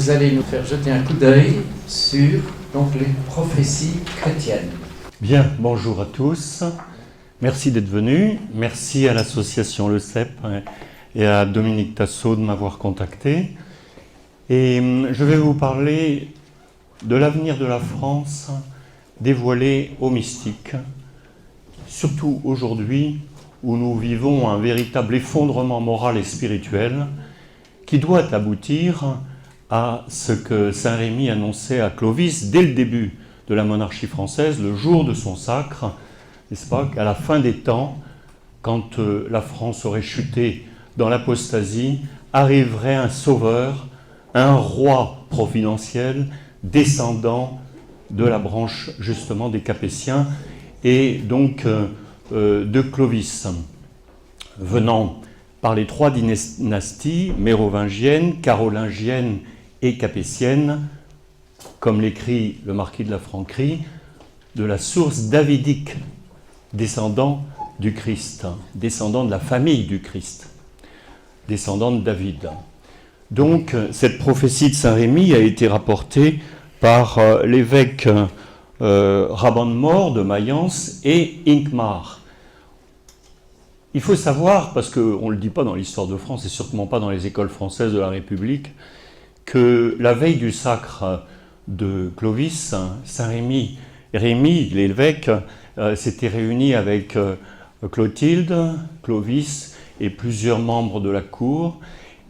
vous allez nous faire jeter un coup d'œil sur donc, les prophéties chrétiennes. Bien, bonjour à tous. Merci d'être venus. Merci à l'association Le CEP et à Dominique Tassot de m'avoir contacté. Et je vais vous parler de l'avenir de la France dévoilé aux mystiques, surtout aujourd'hui où nous vivons un véritable effondrement moral et spirituel qui doit aboutir à ce que Saint Rémy annonçait à Clovis dès le début de la monarchie française, le jour de son sacre, n'est-ce pas, qu'à la fin des temps, quand la France aurait chuté dans l'apostasie, arriverait un sauveur, un roi providentiel, descendant de la branche justement des Capétiens et donc de Clovis, venant par les trois dynasties, mérovingienne, carolingienne et capétienne, comme l'écrit le marquis de la Franquerie, de la source davidique, descendant du Christ, descendant de la famille du Christ, descendant de David. Donc, cette prophétie de Saint Rémy a été rapportée par l'évêque Raban de Mort de Mayence et Hincmar. Il faut savoir, parce qu'on ne le dit pas dans l'histoire de France et certainement pas dans les écoles françaises de la République, que la veille du sacre de Clovis, Saint Rémy, l'évêque, s'était réuni avec Clotilde, Clovis et plusieurs membres de la cour.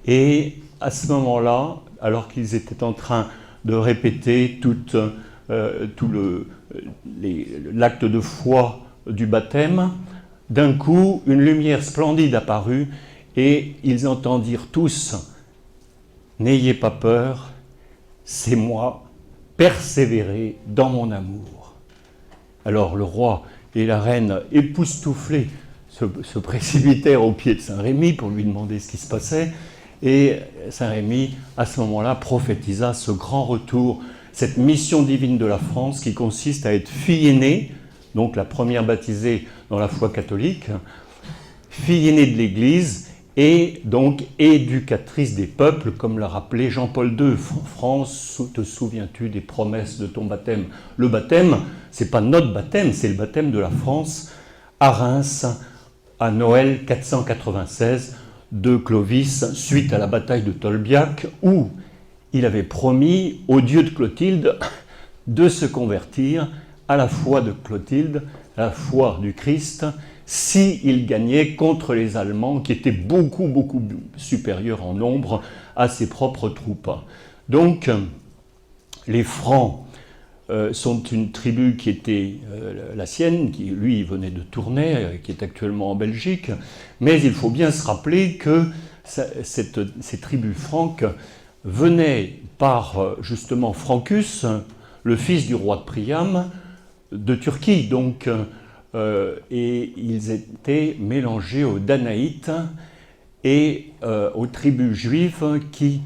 Et à ce moment-là, alors qu'ils étaient en train de répéter tout l'acte de foi du baptême, d'un coup, une lumière splendide apparut et ils entendirent tous « N'ayez pas peur, c'est moi, persévérez dans mon amour. » Alors le roi et la reine, époustouflés, se précipitèrent au pied de Saint Rémy pour lui demander ce qui se passait. Et Saint Rémy, à ce moment-là, prophétisa ce grand retour, cette mission divine de la France qui consiste à être fille aînée, donc la première baptisée dans la foi catholique, fille aînée de l'Église et donc éducatrice des peuples, comme l'a rappelé Jean-Paul II. France, te souviens-tu des promesses de ton baptême? Le baptême, c'est pas notre baptême, c'est le baptême de la France à Reims, à Noël 496 de Clovis, suite à la bataille de Tolbiac, où il avait promis au dieu de Clotilde de se convertir à la foi de Clotilde, à la foi du Christ, s'il gagnait contre les Allemands qui étaient beaucoup supérieurs en nombre à ses propres troupes. Donc, les Francs sont une tribu qui était la sienne, qui lui venait de Tournai, qui est actuellement en Belgique, mais il faut bien se rappeler que ces tribus franques venaient par justement Francus, le fils du roi de Priam, de Turquie, donc, et ils étaient mélangés aux Danaïtes et aux tribus juives qui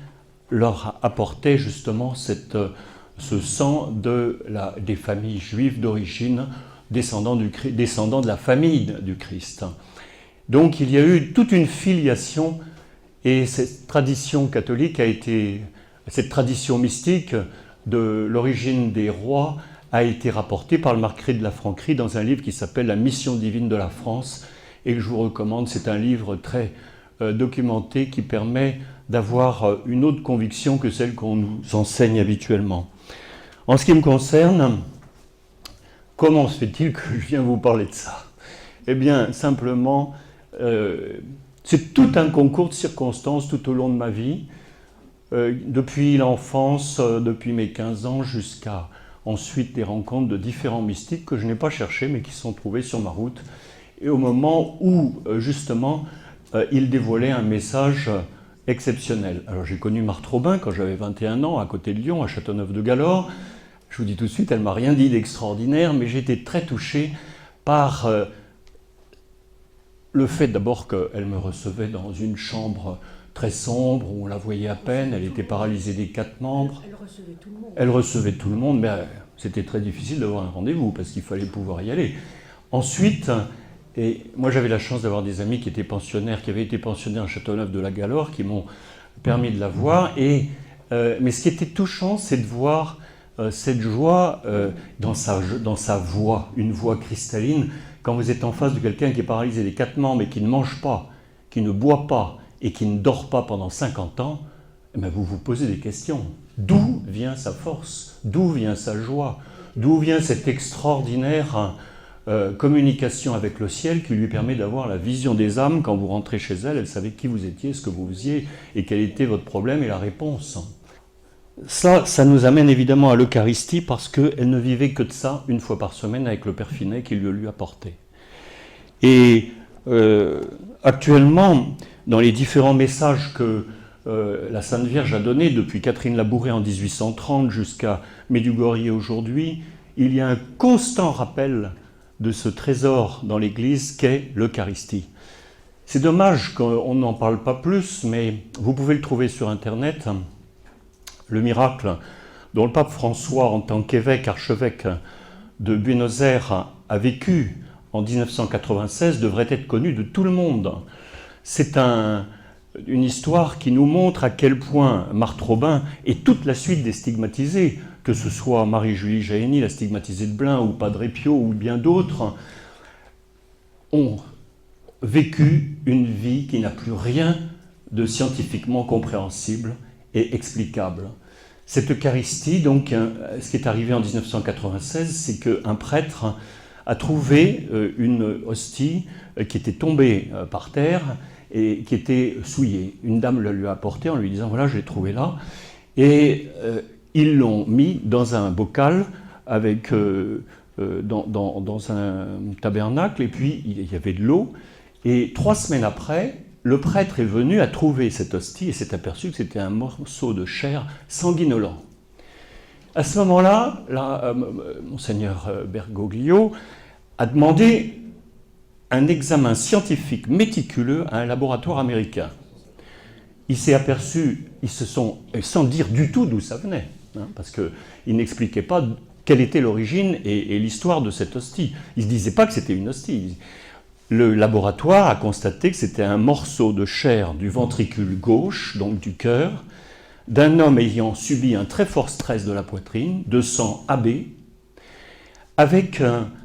leur apportaient justement ce sang des familles juives d'origine descendant de la famille du Christ. Donc il y a eu toute une filiation et cette tradition catholique cette tradition mystique de l'origine des rois a été rapportée par le marquis de la Franquerie dans un livre qui s'appelle « La mission divine de la France » et que je vous recommande. C'est un livre très documenté qui permet d'avoir une autre conviction que celle qu'on nous enseigne habituellement. En ce qui me concerne, comment se fait-il que je viens vous parler de ça? Eh bien, simplement, c'est tout un concours de circonstances tout au long de ma vie, depuis l'enfance, depuis mes 15 ans, jusqu'à ensuite des rencontres de différents mystiques que je n'ai pas cherchés, mais qui sont trouvés sur ma route, et au moment où, justement, ils dévoilaient un message exceptionnel. Alors j'ai connu Marthe Robin quand j'avais 21 ans, à côté de Lyon, à Châteauneuf-de-Galore. Je vous dis tout de suite, elle ne m'a rien dit d'extraordinaire, mais j'ai été très touché par le fait d'abord qu'elle me recevait dans une chambre très sombre, où on la voyait à peine, elle était paralysée des 4 membres. Elle recevait tout le monde. Elle recevait tout le monde, mais c'était très difficile d'avoir un rendez-vous, parce qu'il fallait pouvoir y aller. Ensuite, et moi j'avais la chance d'avoir des amis qui étaient pensionnaires, qui avaient été pensionnaires à Châteauneuf-de-la-Galore, qui m'ont permis de la voir, et Mais ce qui était touchant, c'est de voir cette joie dans sa voix, une voix cristalline. Quand vous êtes en face de quelqu'un qui est paralysé des 4 membres et qui ne mange pas, qui ne boit pas et qui ne dort pas pendant 50 ans, eh bien vous vous posez des questions. D'où vient sa force? D'où vient sa joie? D'où vient cette extraordinaire communication avec le ciel qui lui permet d'avoir la vision des âmes? Quand vous rentrez chez elle, elle savait qui vous étiez, ce que vous faisiez et quel était votre problème et la réponse. Ça nous amène évidemment à l'Eucharistie parce qu'elle ne vivait que de ça une fois par semaine avec le Père Finet qui le lui apportait. Et actuellement, dans les différents messages que la Sainte Vierge a donnés depuis Catherine Labouré en 1830 jusqu'à Medjugorje aujourd'hui, il y a un constant rappel de ce trésor dans l'Église qu'est l'Eucharistie. C'est dommage qu'on n'en parle pas plus, mais vous pouvez le trouver sur Internet. Le miracle dont le pape François, en tant qu'évêque, archevêque de Buenos Aires, a vécu en 1996 devrait être connu de tout le monde. C'est une histoire qui nous montre à quel point Marthe Robin et toute la suite des stigmatisés, que ce soit Marie-Julie Jahenny, la stigmatisée de Blain, ou Padre Pio, ou bien d'autres, ont vécu une vie qui n'a plus rien de scientifiquement compréhensible et explicable. Cette Eucharistie, donc, ce qui est arrivé en 1996, c'est qu'un prêtre a trouvé une hostie qui était tombée par terre et qui était souillée. Une dame la lui a apportée en lui disant « voilà, je l'ai trouvée là ». Et ils l'ont mis dans un bocal avec, dans un tabernacle, et puis il y avait de l'eau. Et 3 semaines après, le prêtre est venu à trouver cette hostie et s'est aperçu que c'était un morceau de chair sanguinolent. À ce moment-là, Monseigneur Bergoglio a demandé un examen scientifique méticuleux à un laboratoire américain. Il s'est aperçu, sans dire du tout d'où ça venait, hein, parce qu'il n'expliquait pas quelle était l'origine et l'histoire de cette hostie. Il ne disait pas que c'était une hostie. Le laboratoire a constaté que c'était un morceau de chair du ventricule gauche, donc du cœur, d'un homme ayant subi un très fort stress de la poitrine, de sang AB, avec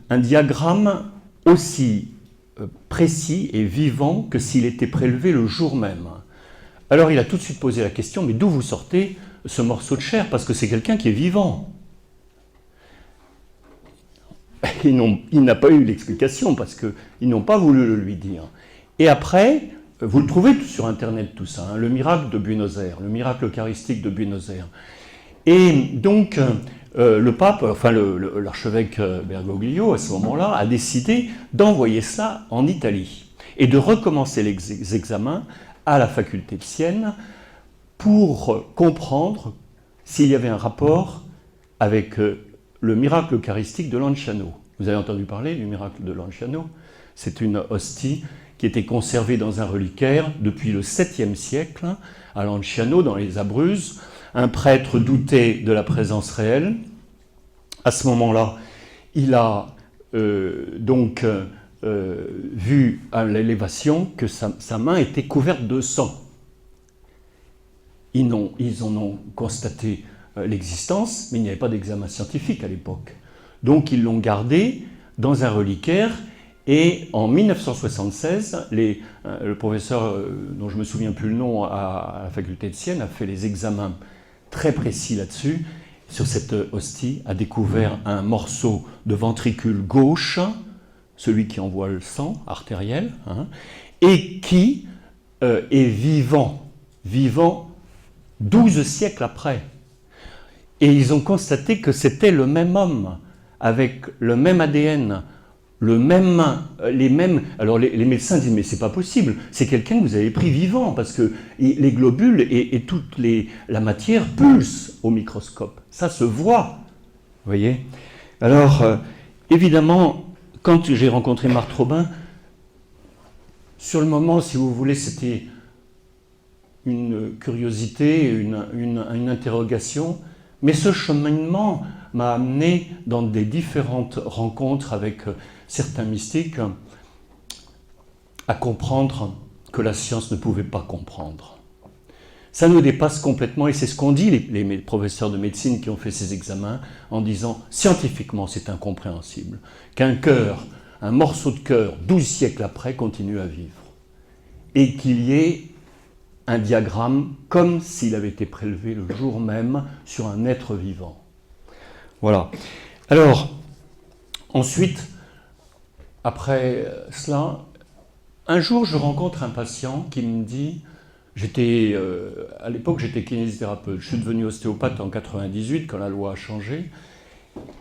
un diagramme aussi précis et vivant que s'il était prélevé le jour même. Alors il a tout de suite posé la question, mais d'où vous sortez ce morceau de chair? Parce que c'est quelqu'un qui est vivant. Il n'a pas eu l'explication parce qu'ils n'ont pas voulu le lui dire. Et après, vous le trouvez sur Internet tout ça, hein, le miracle de Buenos Aires, le miracle eucharistique de Buenos Aires. Et donc, le pape, enfin l'archevêque Bergoglio, à ce moment-là, a décidé d'envoyer ça en Italie et de recommencer les examens à la faculté de Sienne pour comprendre s'il y avait un rapport avec le miracle eucharistique de Lanciano. Vous avez entendu parler du miracle de Lanciano? C'est une hostie qui était conservée dans un reliquaire depuis le 7e siècle à Lanciano, dans les Abruzzes. Un prêtre doutait de la présence réelle. À ce moment-là, il a vu à l'élévation que sa main était couverte de sang. Ils en ont constaté l'existence, mais il n'y avait pas d'examen scientifique à l'époque. Donc ils l'ont gardé dans un reliquaire et en 1976, le professeur, dont je ne me souviens plus le nom, à la faculté de Sienne, a fait les examens très précis là-dessus. Sur cette hostie, a découvert un morceau de ventricule gauche, celui qui envoie le sang artériel, hein, et qui est vivant 12 siècles après. Et ils ont constaté que c'était le même homme, avec le même ADN, les mêmes... Alors les médecins disent, mais c'est pas possible, c'est quelqu'un que vous avez pris vivant, parce que les globules et toute la matière pulsent au microscope. Ça se voit, vous voyez. Alors, évidemment, quand j'ai rencontré Marthe Robin, sur le moment, si vous voulez, c'était une curiosité, une interrogation, mais ce cheminement m'a amené dans des différentes rencontres avec certains mystiques à comprendre que la science ne pouvait pas comprendre. Ça nous dépasse complètement et c'est ce qu'ont dit les professeurs de médecine qui ont fait ces examens en disant scientifiquement c'est incompréhensible qu'un cœur, un morceau de cœur 12 siècles après continue à vivre et qu'il y ait un diagramme comme s'il avait été prélevé le jour même sur un être vivant. Voilà. Alors, ensuite, après cela, un jour je rencontre un patient qui me dit, à l'époque j'étais kinésithérapeute, je suis devenu ostéopathe en 98 quand la loi a changé,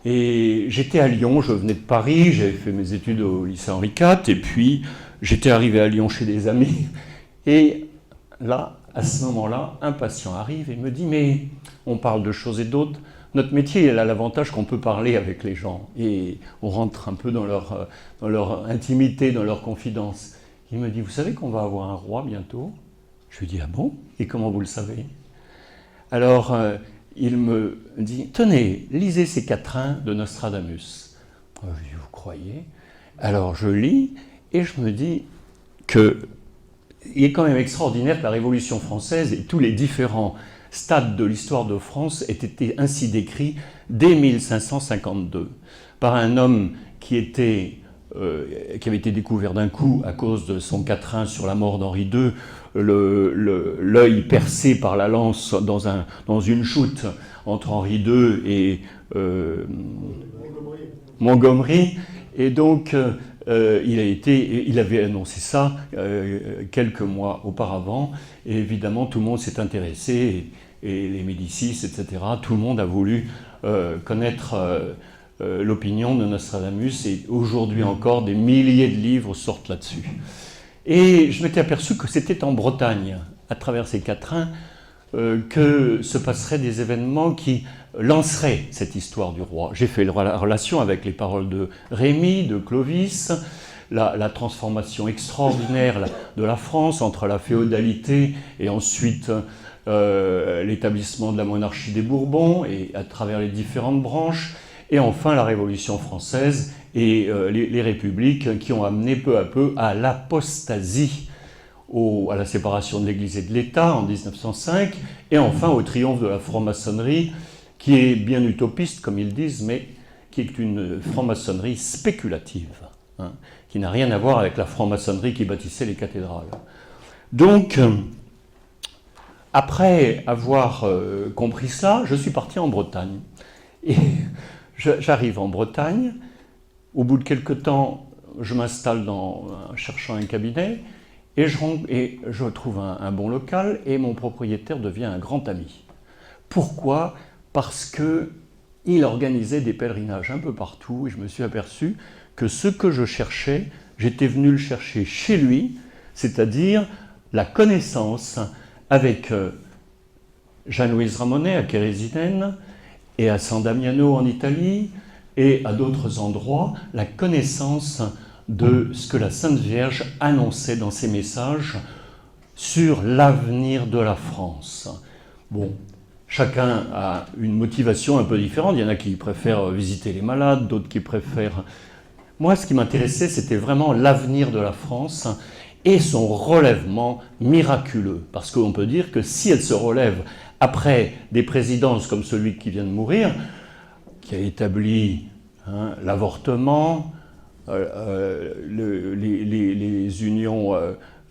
et j'étais à Lyon, je venais de Paris, j'avais fait mes études au lycée Henri IV, et puis j'étais arrivé à Lyon chez des amis, et là, à ce moment-là, un patient arrive et me dit « mais on parle de choses et d'autres, notre métier il a l'avantage qu'on peut parler avec les gens, et on rentre un peu dans leur intimité, dans leur confidence. » Il me dit « vous savez qu'on va avoir un roi bientôt ?» Je lui dis « ah bon? Et comment vous le savez ?» Alors, il me dit « tenez, lisez ces quatrains de Nostradamus. » Je lui dis « vous croyez ?» Alors je lis et je me dis que il est quand même extraordinaire que la Révolution française et tous les différents stades de l'histoire de France aient été ainsi décrits dès 1552 par un homme qui avait été découvert d'un coup à cause de son quatrain sur la mort d'Henri II, l'œil percé par la lance dans une chute entre Henri II et Montgomery. Et donc, il avait annoncé ça quelques mois auparavant, et évidemment tout le monde s'est intéressé, et les Médicis, etc., tout le monde a voulu connaître l'opinion de Nostradamus, et aujourd'hui encore des milliers de livres sortent là-dessus. Et je m'étais aperçu que c'était en Bretagne, à travers ces quatrains, que se passeraient des événements qui lanceraient cette histoire du roi. J'ai fait la relation avec les paroles de Rémy, de Clovis, la transformation extraordinaire de la France entre la féodalité et ensuite l'établissement de la monarchie des Bourbons et à travers les différentes branches, et enfin la Révolution française et les républiques qui ont amené peu à peu à l'apostasie, à la séparation de l'Église et de l'État en 1905, et enfin au triomphe de la franc-maçonnerie, qui est bien utopiste, comme ils disent, mais qui est une franc-maçonnerie spéculative, hein, qui n'a rien à voir avec la franc-maçonnerie qui bâtissait les cathédrales. Donc, après avoir compris cela, je suis parti en Bretagne. Et j'arrive en Bretagne, au bout de quelques temps, je m'installe cherchant un cabinet, et je trouve un bon local, et mon propriétaire devient un grand ami. Pourquoi ? Parce qu'il organisait des pèlerinages un peu partout, et je me suis aperçu que ce que je cherchais, j'étais venu le chercher chez lui, c'est-à-dire la connaissance avec Jeanne-Louise Ramonet à Kérésinen, et à San Damiano en Italie, et à d'autres endroits, la connaissance de ce que la Sainte Vierge annonçait dans ses messages sur l'avenir de la France. Bon, chacun a une motivation un peu différente. Il y en a qui préfèrent visiter les malades, d'autres qui préfèrent... Moi, ce qui m'intéressait, c'était vraiment l'avenir de la France et son relèvement miraculeux. Parce qu'on peut dire que si elle se relève après des présidences comme celui qui vient de mourir, qui a établi l'avortement, les unions,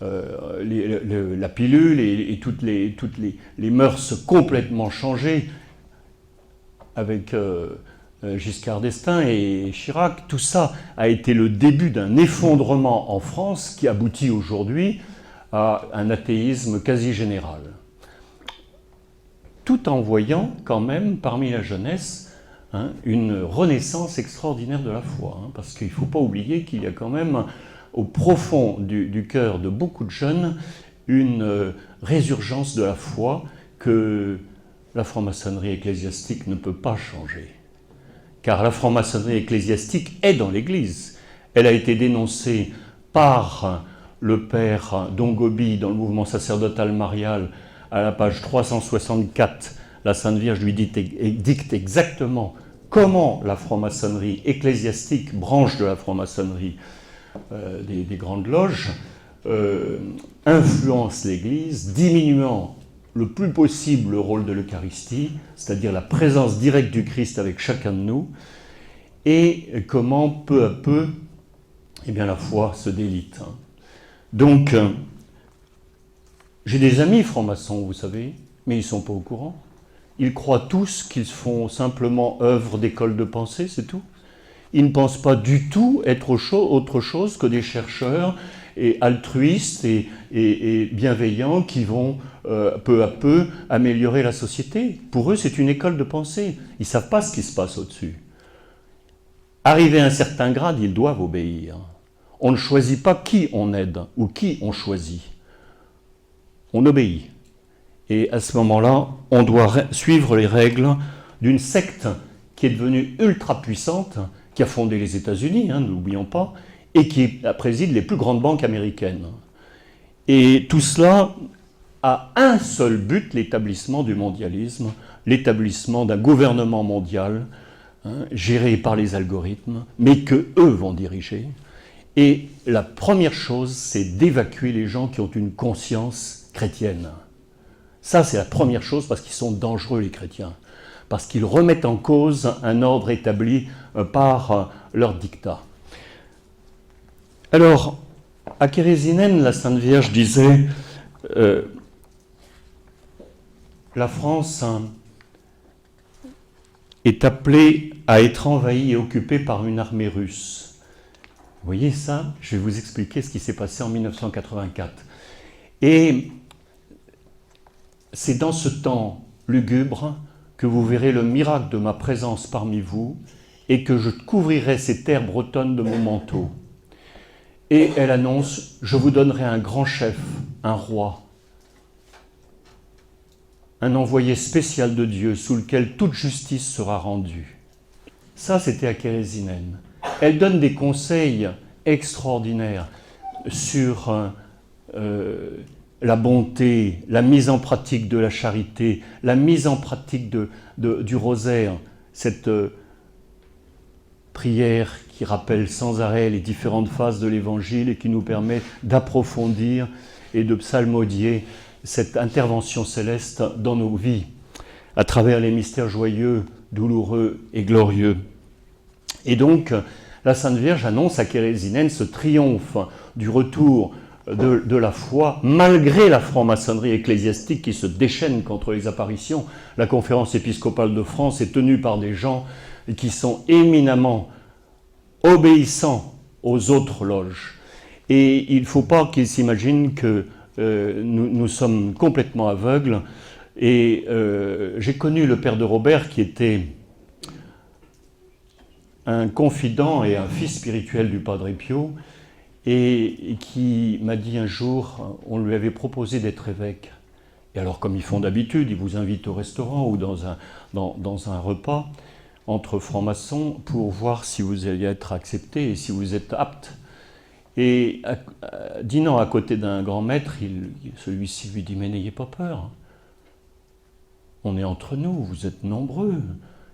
la pilule et toutes les mœurs complètement changées avec Giscard d'Estaing et Chirac, tout ça a été le début d'un effondrement en France qui aboutit aujourd'hui à un athéisme quasi général. Tout en voyant quand même parmi la jeunesse une renaissance extraordinaire de la foi, parce qu'il ne faut pas oublier qu'il y a quand même au profond du cœur de beaucoup de jeunes une résurgence de la foi que la franc-maçonnerie ecclésiastique ne peut pas changer. Car la franc-maçonnerie ecclésiastique est dans l'Église. Elle a été dénoncée par le père Dongobi dans le mouvement sacerdotal marial à la page 364. La Sainte Vierge lui dicte exactement comment la franc-maçonnerie ecclésiastique, branche de la franc-maçonnerie des grandes loges, influence l'Église, diminuant le plus possible le rôle de l'Eucharistie, c'est-à-dire la présence directe du Christ avec chacun de nous, et comment peu à peu, eh bien, la foi se délite. Donc, j'ai des amis francs-maçons, vous savez, mais ils ne sont pas au courant. Ils croient tous qu'ils font simplement œuvre d'école de pensée, c'est tout. Ils ne pensent pas du tout être autre chose que des chercheurs et altruistes et bienveillants qui vont peu à peu améliorer la société. Pour eux, c'est une école de pensée. Ils ne savent pas ce qui se passe au-dessus. Arrivé à un certain grade, ils doivent obéir. On ne choisit pas qui on aide ou qui on choisit. On obéit. Et à ce moment-là, on doit suivre les règles d'une secte qui est devenue ultra puissante, qui a fondé les États-Unis, ne l'oublions pas, et qui préside les plus grandes banques américaines. Et tout cela a un seul but, l'établissement du mondialisme, l'établissement d'un gouvernement mondial, géré par les algorithmes, mais que eux vont diriger. Et la première chose, c'est d'évacuer les gens qui ont une conscience chrétienne. Ça, c'est la première chose, parce qu'ils sont dangereux, les chrétiens. Parce qu'ils remettent en cause un ordre établi par leur dictat. Alors, à Kérésinène, la Sainte Vierge disait la France est appelée à être envahie et occupée par une armée russe. Vous voyez ça? Je vais vous expliquer ce qui s'est passé en 1984. Et c'est dans ce temps lugubre que vous verrez le miracle de ma présence parmi vous et que je couvrirai ces terres bretonnes de mon manteau. Et elle annonce, je vous donnerai un grand chef, un roi, un envoyé spécial de Dieu sous lequel toute justice sera rendue. Ça, c'était à Kérésinène. Elle donne des conseils extraordinaires sur la bonté, la mise en pratique de la charité, la mise en pratique du rosaire, cette prière qui rappelle sans arrêt les différentes phases de l'Évangile et qui nous permet d'approfondir et de psalmodier cette intervention céleste dans nos vies, à travers les mystères joyeux, douloureux et glorieux. Et donc, la Sainte Vierge annonce à Kérésinène ce triomphe du retour de la foi, malgré la franc-maçonnerie ecclésiastique qui se déchaîne contre les apparitions. La conférence épiscopale de France est tenue par des gens qui sont éminemment obéissants aux autres loges. Et il ne faut pas qu'ils s'imaginent que nous sommes complètement aveugles. Et j'ai connu le père de Robert qui était un confident et un fils spirituel du Padre Pio, et qui m'a dit un jour, on lui avait proposé d'être évêque. Et alors, comme ils font d'habitude, ils vous invitent au restaurant ou dans un repas entre francs-maçons pour voir si vous allez être accepté et si vous êtes apte. Et dînant à côté d'un grand maître, celui-ci lui dit « Mais n'ayez pas peur, on est entre nous, vous êtes nombreux,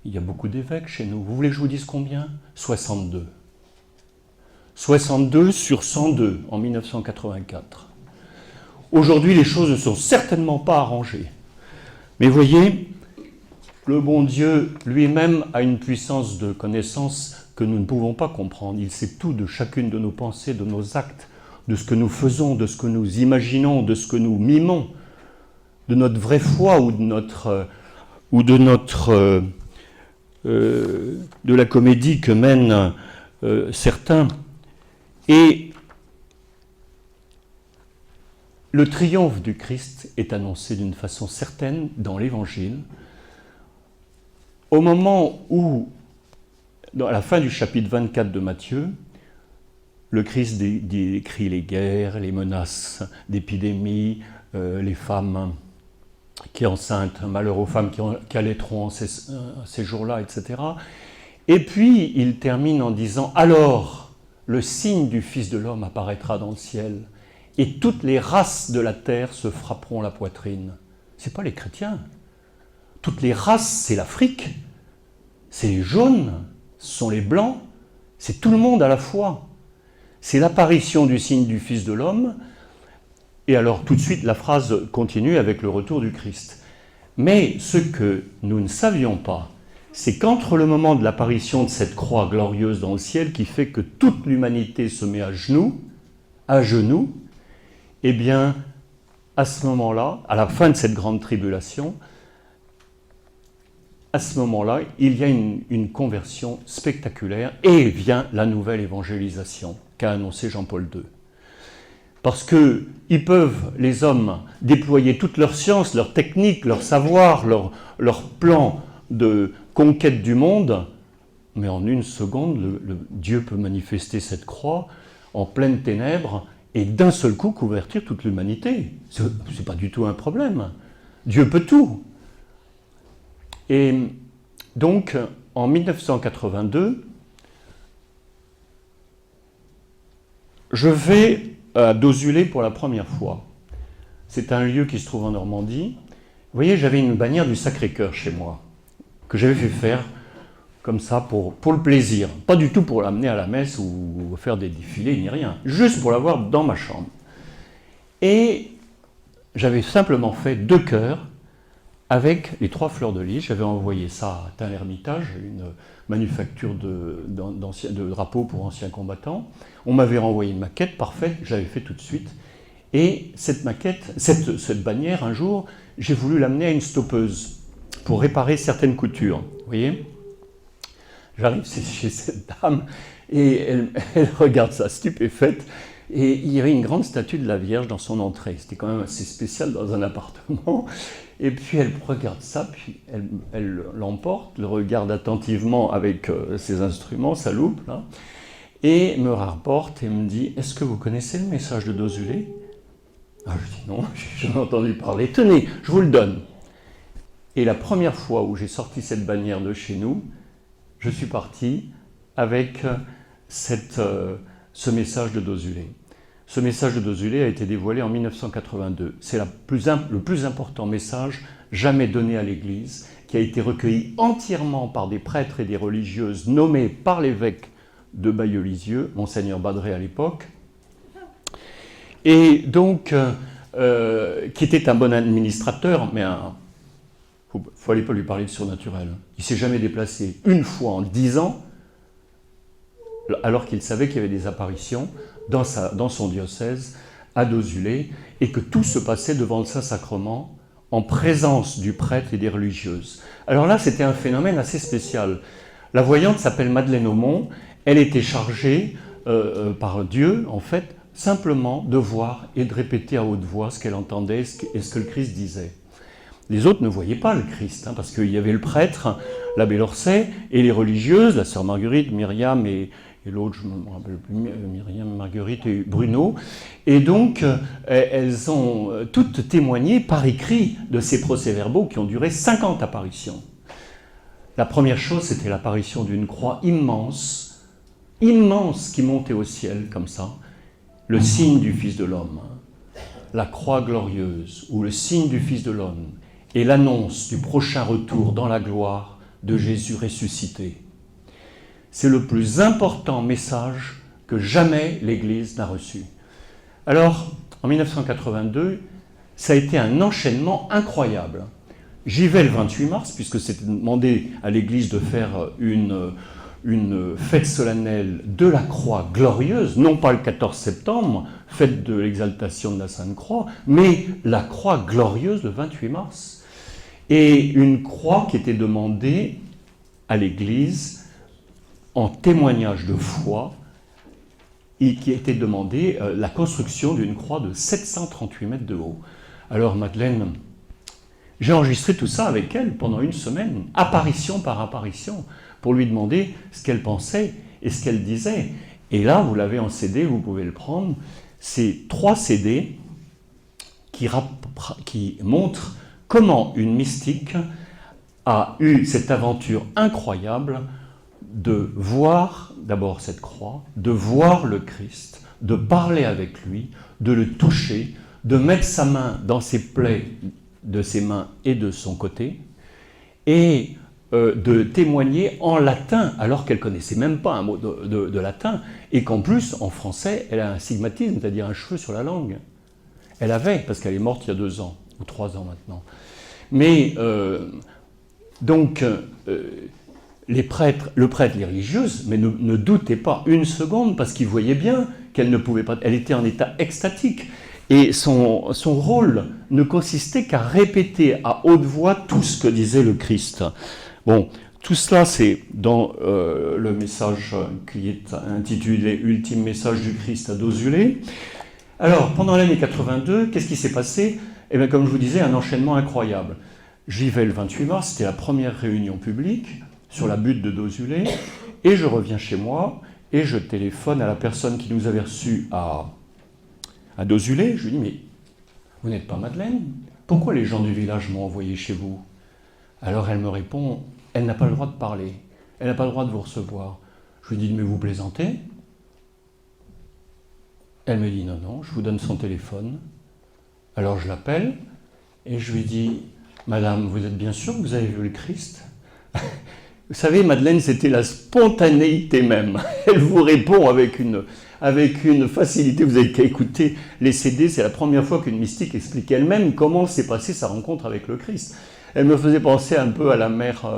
il y a beaucoup d'évêques chez nous. Vous voulez que je vous dise combien ? 62. 62 sur 102 en 1984. Aujourd'hui, les choses ne sont certainement pas arrangées. Mais voyez, le bon Dieu lui-même a une puissance de connaissance que nous ne pouvons pas comprendre. Il sait tout de chacune de nos pensées, de nos actes, de ce que nous faisons, de ce que nous imaginons, de ce que nous mimons, de notre vraie foi ou de la comédie que mènent certains. Et le triomphe du Christ est annoncé d'une façon certaine dans l'Évangile, au moment où, à la fin du chapitre 24 de Matthieu, le Christ décrit les guerres, les menaces d'épidémie, les femmes qui sont enceintes, malheur aux femmes qui allaiteront ces jours-là, etc. Et puis, il termine en disant « Alors, le signe du Fils de l'homme apparaîtra dans le ciel, et toutes les races de la terre se frapperont la poitrine. » Ce n'est pas les chrétiens. Toutes les races, c'est l'Afrique, c'est les jaunes, ce sont les blancs, c'est tout le monde à la fois. C'est l'apparition du signe du Fils de l'homme Et alors tout de suite la phrase continue avec le retour du Christ. Mais ce que nous ne savions pas, c'est qu'entre le moment de l'apparition de cette croix glorieuse dans le ciel qui fait que toute l'humanité se met à genoux, eh bien, à ce moment-là, à la fin de cette grande tribulation, à ce moment-là, il y a une conversion spectaculaire et vient la nouvelle évangélisation qu'a annoncé Jean-Paul II. Parce qu'ils peuvent, les hommes, déployer toute leur science, leur technique, leur savoir, leur plan de conquête du monde, mais en une seconde, Dieu peut manifester cette croix en pleines ténèbres et d'un seul coup convertir toute l'humanité. C'est pas du tout un problème. Dieu peut tout. Et donc, en 1982, je vais à Dozulé pour la première fois. C'est un lieu qui se trouve en Normandie. Vous voyez, j'avais une bannière du Sacré-Cœur chez moi, que j'avais fait faire comme ça pour le plaisir. Pas du tout pour l'amener à la messe ou faire des défilés ni rien. Juste pour l'avoir dans ma chambre. Et j'avais simplement fait 2 cœurs avec les 3 fleurs de lys. J'avais envoyé ça à Tain-l'Hermitage, une manufacture de drapeaux pour anciens combattants. On m'avait renvoyé une maquette parfaite, je l'avais fait tout de suite. Et cette maquette, cette bannière, un jour, j'ai voulu l'amener à une stoppeuse pour réparer certaines coutures. Vous voyez ? J'arrive chez cette dame et elle regarde ça stupéfaite. Et il y avait une grande statue de la Vierge dans son entrée. C'était quand même assez spécial dans un appartement. Et puis elle regarde ça, puis elle l'emporte, le regarde attentivement avec ses instruments, sa loupe, là, et me rapporte et me dit « Est-ce que vous connaissez le message de Dozulé ?» Ah, je dis « Non, j'ai jamais entendu parler. Tenez, je vous le donne. » Et la première fois où j'ai sorti cette bannière de chez nous, je suis parti avec ce message de Dozulé. Ce message de Dozulé a été dévoilé en 1982. C'est le plus important message jamais donné à l'Église, qui a été recueilli entièrement par des prêtres et des religieuses nommés par l'évêque de Bayeux-Lisieux, Monseigneur Badré à l'époque, et donc qui était un bon administrateur, mais il ne fallait pas lui parler de surnaturel. Il ne s'est jamais déplacé une fois en 10 ans, alors qu'il savait qu'il y avait des apparitions dans son diocèse, à Dozulé, et que tout se passait devant le Saint-Sacrement, en présence du prêtre et des religieuses. Alors là, c'était un phénomène assez spécial. La voyante s'appelle Madeleine Aumont, elle était chargée par Dieu, en fait, simplement de voir et de répéter à haute voix ce qu'elle entendait et ce que le Christ disait. Les autres ne voyaient pas le Christ, parce qu'il y avait le prêtre, l'abbé Lorcet, et les religieuses, la sœur Marguerite, Myriam et l'autre, je ne me rappelle plus, Myriam, Marguerite et Bruno. Et donc, elles ont toutes témoigné par écrit de ces procès-verbaux qui ont duré 50 apparitions. La première chose, c'était l'apparition d'une croix immense, immense, qui montait au ciel, comme ça, le signe du Fils de l'homme, la croix glorieuse, ou le signe du Fils de l'homme, et l'annonce du prochain retour dans la gloire de Jésus ressuscité. C'est le plus important message que jamais l'Église n'a reçu. Alors, en 1982, ça a été un enchaînement incroyable. J'y vais le 28 mars, puisque c'était demandé à l'Église de faire une fête solennelle de la croix glorieuse, non pas le 14 septembre, fête de l'exaltation de la Sainte Croix, mais la croix glorieuse le 28 mars. Et une croix qui était demandée à l'Église en témoignage de foi, et qui était demandée la construction d'une croix de 738 mètres de haut. Alors Madeleine, j'ai enregistré tout ça avec elle pendant une semaine, apparition par apparition, pour lui demander ce qu'elle pensait et ce qu'elle disait. Et là, vous l'avez en CD, vous pouvez le prendre. C'est 3 CD qui montrent comment une mystique a eu cette aventure incroyable de voir d'abord cette croix, de voir le Christ, de parler avec lui, de le toucher, de mettre sa main dans ses plaies de ses mains et de son côté, et de témoigner en latin, alors qu'elle ne connaissait même pas un mot de latin, et qu'en plus, en français, elle a un stigmatisme, c'est-à-dire un cheveu sur la langue. Elle avait, parce qu'elle est morte il y a 2 ans, ou 3 ans maintenant. Mais, donc, le prêtre, les religieuses, mais ne doutaient pas une seconde, parce qu'ils voyaient bien qu'elle ne pouvait pas, elle était en état extatique. Et son rôle ne consistait qu'à répéter à haute voix tout ce que disait le Christ. Bon, tout cela, c'est dans le message qui est intitulé « Ultime message du Christ à Dosulé ». Alors, pendant l'année 82, qu'est-ce qui s'est passé? Eh bien, comme je vous disais, un enchaînement incroyable. J'y vais le 28 mars, c'était la première réunion publique sur la butte de Dosulé, et je reviens chez moi, et je téléphone à la personne qui nous avait reçus à Dosulé. Je lui dis, mais vous n'êtes pas Madeleine? Pourquoi les gens du village m'ont envoyé chez vous? Alors elle me répond, elle n'a pas le droit de parler, elle n'a pas le droit de vous recevoir. Je lui dis, mais vous plaisantez? Elle me dit, non, non, je vous donne son téléphone. Alors je l'appelle, et je lui dis, Madame, vous êtes bien sûre que vous avez vu le Christ? Vous savez, Madeleine, c'était la spontanéité même. Elle vous répond avec une facilité. Vous avez qu'à écouter les CD, c'est la première fois qu'une mystique explique elle-même comment s'est passée sa rencontre avec le Christ. Elle me faisait penser un peu à la mère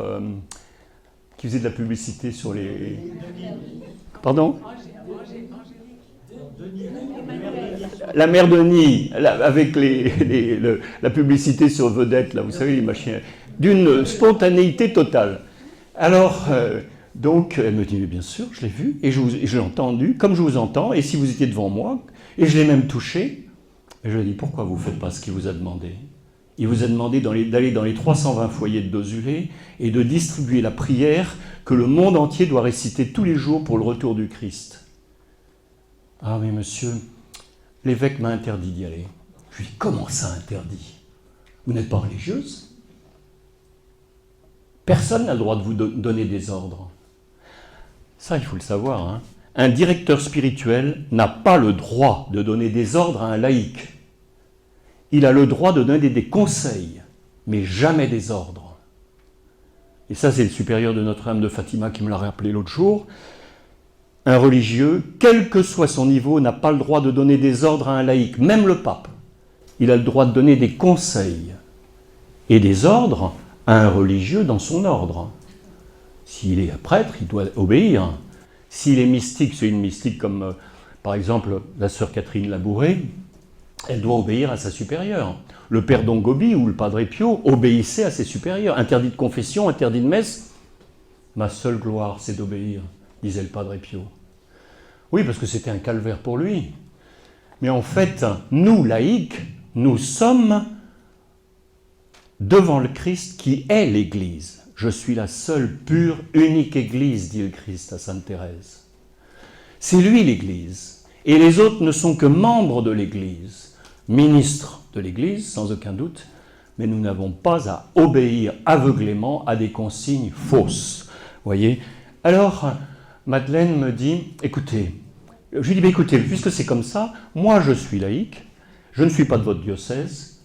qui faisait de la publicité sur les... Pardon? La mère Denis, avec la publicité sur Vedette, là, vous savez, les machines, d'une spontanéité totale. Alors, donc, elle me dit, mais bien sûr, je l'ai vu, et je l'ai entendu, comme je vous entends, et si vous étiez devant moi, et je l'ai même touché, et je lui ai dit, pourquoi vous ne faites pas ce qu'il vous a demandé? Il vous a demandé d'aller dans les 320 foyers de Dosulé et de distribuer la prière que le monde entier doit réciter tous les jours pour le retour du Christ. Ah mais monsieur, l'évêque m'a interdit d'y aller. Je lui dis, comment ça interdit? Vous n'êtes pas religieuse? Personne n'a le droit de vous donner des ordres. Ça, il faut le savoir. Hein. Un directeur spirituel n'a pas le droit de donner des ordres à un laïc. Il a le droit de donner des conseils, mais jamais des ordres. Et ça, c'est le supérieur de Notre-Dame de Fatima qui me l'a rappelé l'autre jour. Un religieux, quel que soit son niveau, n'a pas le droit de donner des ordres à un laïc, même le pape. Il a le droit de donner des conseils et des ordres à un religieux dans son ordre. S'il est prêtre, il doit obéir. S'il est mystique, c'est une mystique comme, par exemple, la sœur Catherine Labouré, elle doit obéir à sa supérieure. Le père Dongobi ou le padre Pio obéissaient à ses supérieurs. Interdit de confession, interdit de messe. Ma seule gloire, c'est d'obéir, disait le padre Pio. Oui, parce que c'était un calvaire pour lui. Mais en fait, nous, laïcs, nous sommes devant le Christ qui est l'Église. Je suis la seule, pure, unique Église, dit le Christ à Sainte Thérèse. C'est lui l'Église. Et les autres ne sont que membres de l'Église, ministres de l'Église, sans aucun doute, mais nous n'avons pas à obéir aveuglément à des consignes fausses. Voyez? Alors, Madeleine me dit, écoutez, je lui dis, écoutez, puisque c'est comme ça, moi je suis laïque, je ne suis pas de votre diocèse,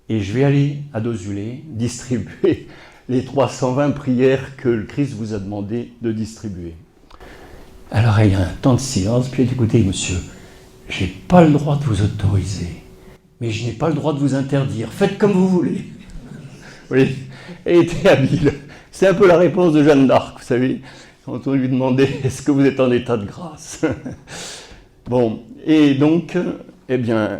et je vais aller à Dosulé distribuer les 320 prières que le Christ vous a demandé de distribuer. Alors il y a un temps de silence, puis elle dit, écoutez monsieur, je n'ai pas le droit de vous autoriser, mais je n'ai pas le droit de vous interdire, faites comme vous voulez. Oui, elle était habile. C'est un peu la réponse de Jeanne d'Arc, vous savez, quand on lui demandait, est-ce que vous êtes en état de grâce? Bon, et donc, eh bien,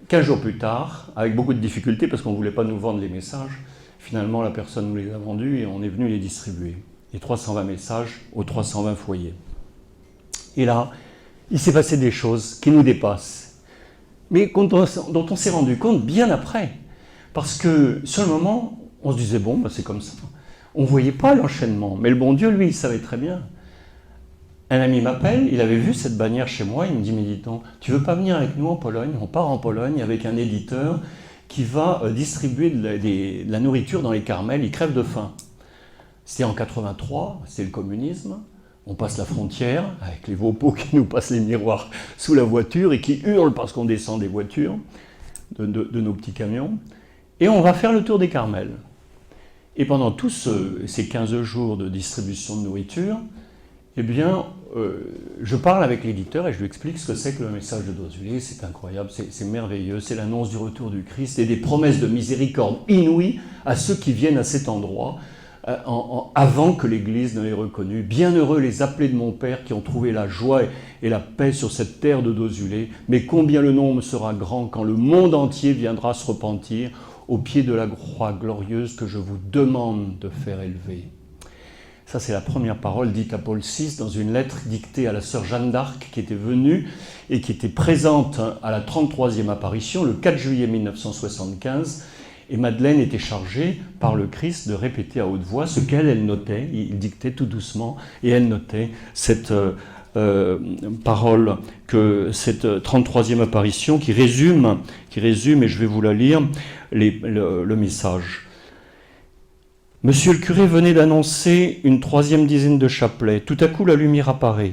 15 jours plus tard, avec beaucoup de difficultés, parce qu'on ne voulait pas nous vendre les messages, finalement la personne nous les a vendus et on est venu les distribuer. Les 320 messages aux 320 foyers. Et là, il s'est passé des choses qui nous dépassent, mais dont on s'est rendu compte bien après. Parce que sur le moment, on se disait, bon, bah, c'est comme ça. On ne voyait pas l'enchaînement, mais le bon Dieu, lui, il savait très bien. Un ami m'appelle, il avait vu cette bannière chez moi, il me dit, mais dis donc, tu veux pas venir avec nous en Pologne? On part en Pologne avec un éditeur qui va distribuer de la nourriture dans les Carmels, ils crèvent de faim. C'était en 83, c'est le communisme, on passe la frontière avec les Vaupeaux qui nous passent les miroirs sous la voiture et qui hurlent parce qu'on descend des voitures, de nos petits camions, et on va faire le tour des Carmels. Et pendant tous ces 15 jours de distribution de nourriture, eh bien, je parle avec l'éditeur et je lui explique ce que c'est que le message de Dossulet. C'est incroyable, c'est merveilleux, c'est l'annonce du retour du Christ et des promesses de miséricorde inouïes à ceux qui viennent à cet endroit avant que l'Église ne l'ait reconnu. Bienheureux les appelés de mon Père qui ont trouvé la joie et la paix sur cette terre de Dossulet, mais combien le nombre sera grand quand le monde entier viendra se repentir au pied de la croix glorieuse que je vous demande de faire élever. Ça, c'est la première parole dite à Paul VI dans une lettre dictée à la sœur Jeanne d'Arc qui était venue et qui était présente à la 33e apparition, le 4 juillet 1975. Et Madeleine était chargée par le Christ de répéter à haute voix ce qu'elle notait. Il dictait tout doucement et elle notait cette parole, que cette 33e apparition qui résume, et je vais vous la lire, le message. Monsieur le curé venait d'annoncer une 3e dizaine de chapelets. Tout à coup, la lumière apparaît.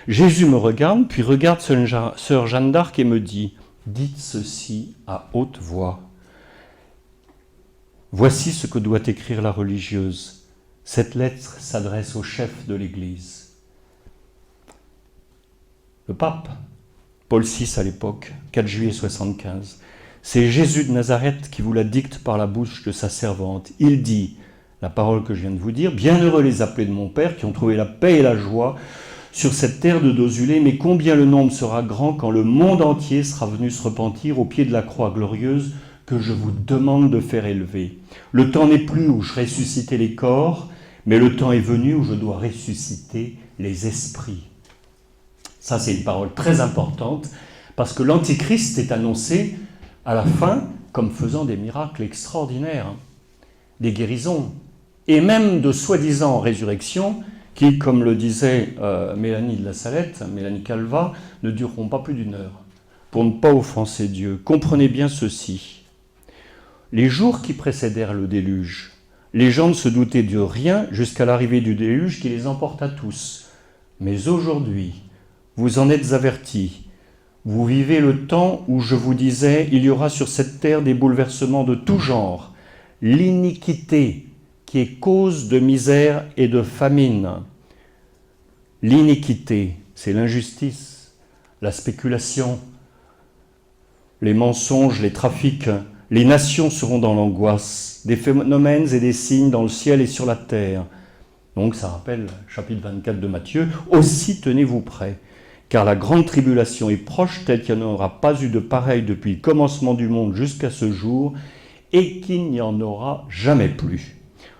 Jésus me regarde, puis regarde sœur Jeanne d'Arc et me dit « Dites ceci à haute voix. Voici ce que doit écrire la religieuse. Cette lettre s'adresse au chef de l'Église. » Le pape, Paul VI à l'époque, 4 juillet 75. C'est Jésus de Nazareth qui vous la dicte par la bouche de sa servante. Il dit, la parole que je viens de vous dire, « Bienheureux les appelés de mon Père qui ont trouvé la paix et la joie sur cette terre de Dossulet, mais combien le nombre sera grand quand le monde entier sera venu se repentir au pied de la croix glorieuse que je vous demande de faire élever. Le temps n'est plus où je ressuscitais les corps, mais le temps est venu où je dois ressusciter les esprits. » Ça, c'est une parole très importante, parce que l'Antichrist est annoncé à la fin comme faisant des miracles extraordinaires, des guérisons, et même de soi-disant résurrections qui, comme le disait Mélanie de la Salette, Mélanie Calva, ne dureront pas plus d'1 heure, pour ne pas offenser Dieu. Comprenez bien ceci. Les jours qui précédèrent le déluge, les gens ne se doutaient de rien jusqu'à l'arrivée du déluge qui les emporta tous. Mais aujourd'hui, vous en êtes avertis. Vous vivez le temps où je vous disais, il y aura sur cette terre des bouleversements de tout genre. L'iniquité qui est cause de misère et de famine. L'iniquité, c'est l'injustice, la spéculation, les mensonges, les trafics. Les nations seront dans l'angoisse, des phénomènes et des signes dans le ciel et sur la terre. Donc ça rappelle chapitre 24 de Matthieu. Aussi tenez-vous prêts, car la grande tribulation est proche, telle qu'il n'y en aura pas eu de pareil depuis le commencement du monde jusqu'à ce jour, et qu'il n'y en aura jamais plus.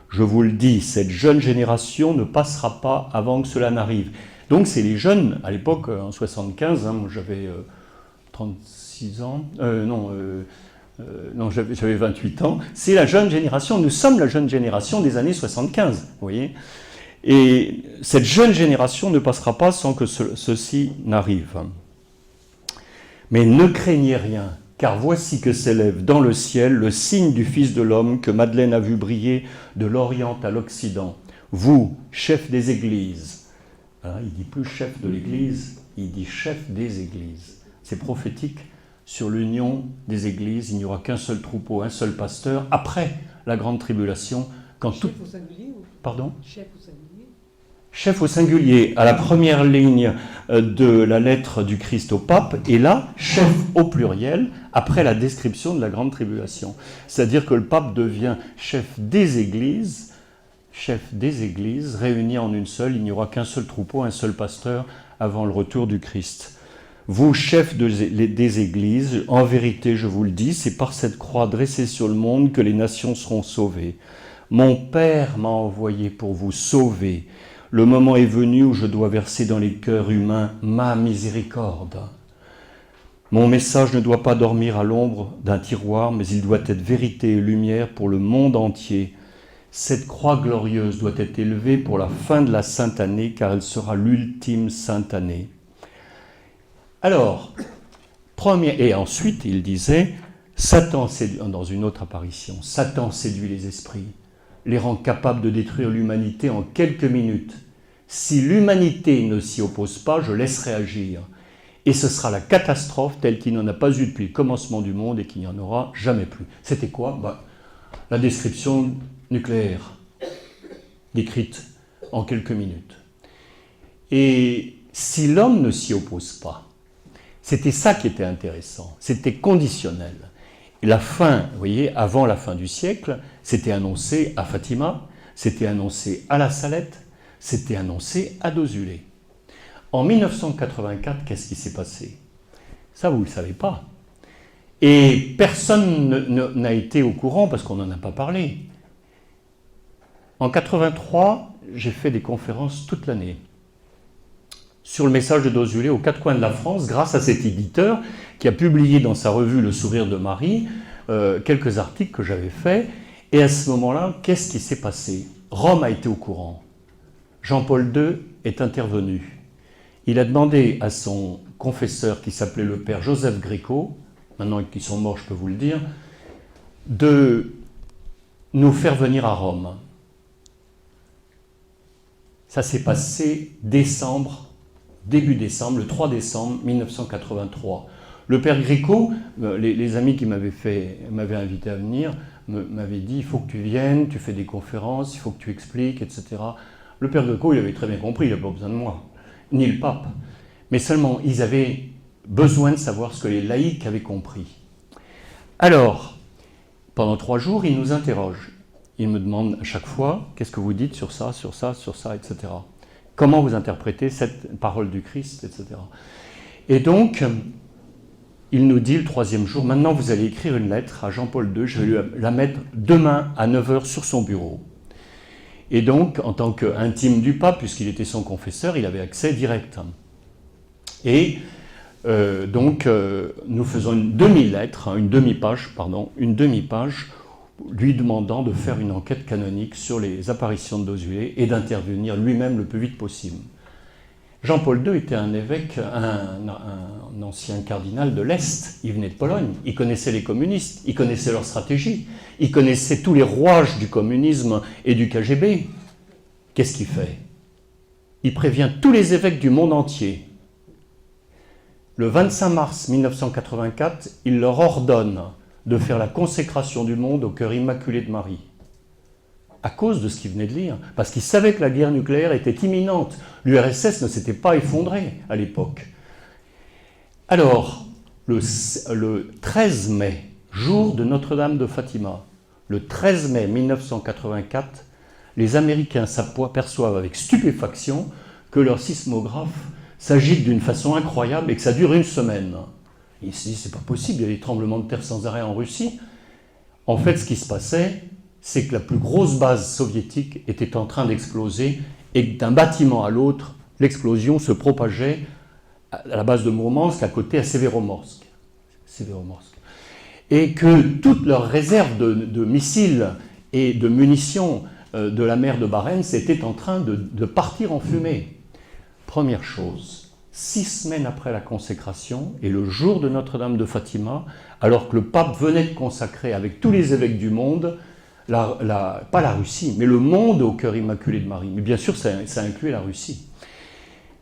Je vous le dis, cette jeune génération ne passera pas avant que cela n'arrive. Donc c'est les jeunes, à l'époque, en 75, moi j'avais 36 ans, j'avais 28 ans, c'est la jeune génération, nous sommes la jeune génération des années 75, vous voyez. Et cette jeune génération ne passera pas sans que ceci n'arrive. Mais ne craignez rien, car voici que s'élève dans le ciel le signe du Fils de l'homme que Madeleine a vu briller de l'Orient à l'Occident. Vous, chef des églises, alors, il ne dit plus chef de l'église, il dit chef des églises. C'est prophétique sur l'union des églises. Il n'y aura qu'un seul troupeau, un seul pasteur, après la grande tribulation. Quand chef tout... au singulier ou... Pardon ? Chef au singulier. Chef au singulier, à la première ligne de la lettre du Christ au pape, et là, chef au pluriel, après la description de la grande tribulation. C'est-à-dire que le pape devient chef des églises réunies en une seule. Il n'y aura qu'un seul troupeau, un seul pasteur avant le retour du Christ. Vous, chefs des églises, en vérité, je vous le dis, c'est par cette croix dressée sur le monde que les nations seront sauvées. Mon Père m'a envoyé pour vous sauver. Le moment est venu où je dois verser dans les cœurs humains ma miséricorde. Mon message ne doit pas dormir à l'ombre d'un tiroir, mais il doit être vérité et lumière pour le monde entier. Cette croix glorieuse doit être élevée pour la fin de la sainte année, car elle sera l'ultime sainte année. Alors, et ensuite, il disait, Satan séduit, dans une autre apparition, Satan séduit les esprits, les rend capables de détruire l'humanité en quelques minutes. Si l'humanité ne s'y oppose pas, je laisserai agir. Et ce sera la catastrophe telle qu'il n'en a pas eu depuis le commencement du monde et qu'il n'y en aura jamais plus. C'était quoi ? La description nucléaire, décrite en quelques minutes. Et si l'homme ne s'y oppose pas, c'était ça qui était intéressant, c'était conditionnel. Et la fin, vous voyez, avant la fin du siècle, c'était annoncé à Fatima, c'était annoncé à La Salette, c'était annoncé à Dozulé. En 1984, qu'est-ce qui s'est passé? Ça, vous ne le savez pas. Et personne n'a été au courant parce qu'on n'en a pas parlé. En 83, j'ai fait des conférences toute l'année sur le message de Dozulé aux quatre coins de la France, grâce à cet éditeur qui a publié dans sa revue Le Sourire de Marie quelques articles que j'avais faits. Et à ce moment-là, qu'est-ce qui s'est passé? Rome a été au courant. Jean-Paul II est intervenu. Il a demandé à son confesseur, qui s'appelait le père Joseph Gréco, maintenant qu'ils sont morts, je peux vous le dire, de nous faire venir à Rome. Ça s'est passé début décembre, le 3 décembre 1983. Le père Gréco, les amis qui m'avaient invité à venir, m'avaient dit « il faut que tu viennes, tu fais des conférences, il faut que tu expliques, etc. » Le père Gréco, il avait très bien compris, il n'avait pas besoin de moi, ni le pape. Mais seulement, ils avaient besoin de savoir ce que les laïcs avaient compris. Alors, pendant 3 jours, ils nous interrogent. Ils me demandent à chaque fois, qu'est-ce que vous dites sur ça, etc. Comment vous interprétez cette parole du Christ, etc. Et donc, il nous dit le 3e jour, maintenant vous allez écrire une lettre à Jean-Paul II, je vais lui la mettre demain à 9h sur son bureau. Et donc, en tant qu'intime du pape, puisqu'il était son confesseur, il avait accès direct. Et donc, nous faisons une demi-lettre, une demi-page, lui demandant de faire une enquête canonique sur les apparitions de Dozulé et d'intervenir lui-même le plus vite possible. Jean-Paul II était un évêque, un ancien cardinal de l'Est, il venait de Pologne, il connaissait les communistes, il connaissait leur stratégie, il connaissait tous les rouages du communisme et du KGB. Qu'est-ce qu'il fait? Il prévient tous les évêques du monde entier. Le 25 mars 1984, il leur ordonne de faire la consécration du monde au cœur immaculé de Marie. À cause de ce qu'il venait de lire, parce qu'il savait que la guerre nucléaire était imminente. L'URSS ne s'était pas effondrée à l'époque. Alors, le 13 mai, jour de Notre-Dame de Fatima, le 13 mai 1984, les Américains s'aperçoivent avec stupéfaction que leur sismographe s'agite d'une façon incroyable et que ça dure 1 semaine. Ils se disent, c'est pas possible, il y a des tremblements de terre sans arrêt en Russie. En fait, ce qui se passait, c'est que la plus grosse base soviétique était en train d'exploser et d'un bâtiment à l'autre, l'explosion se propageait à la base de Mourmansk, à côté à Severomorsk. Et que toutes leurs réserves de missiles et de munitions de la mer de Barents étaient en train de partir en fumée. Première chose. 6 semaines après la consécration, et le jour de Notre-Dame de Fatima, alors que le pape venait de consacrer avec tous les évêques du monde, pas la Russie, mais le monde au cœur immaculé de Marie. Mais bien sûr, ça incluait la Russie.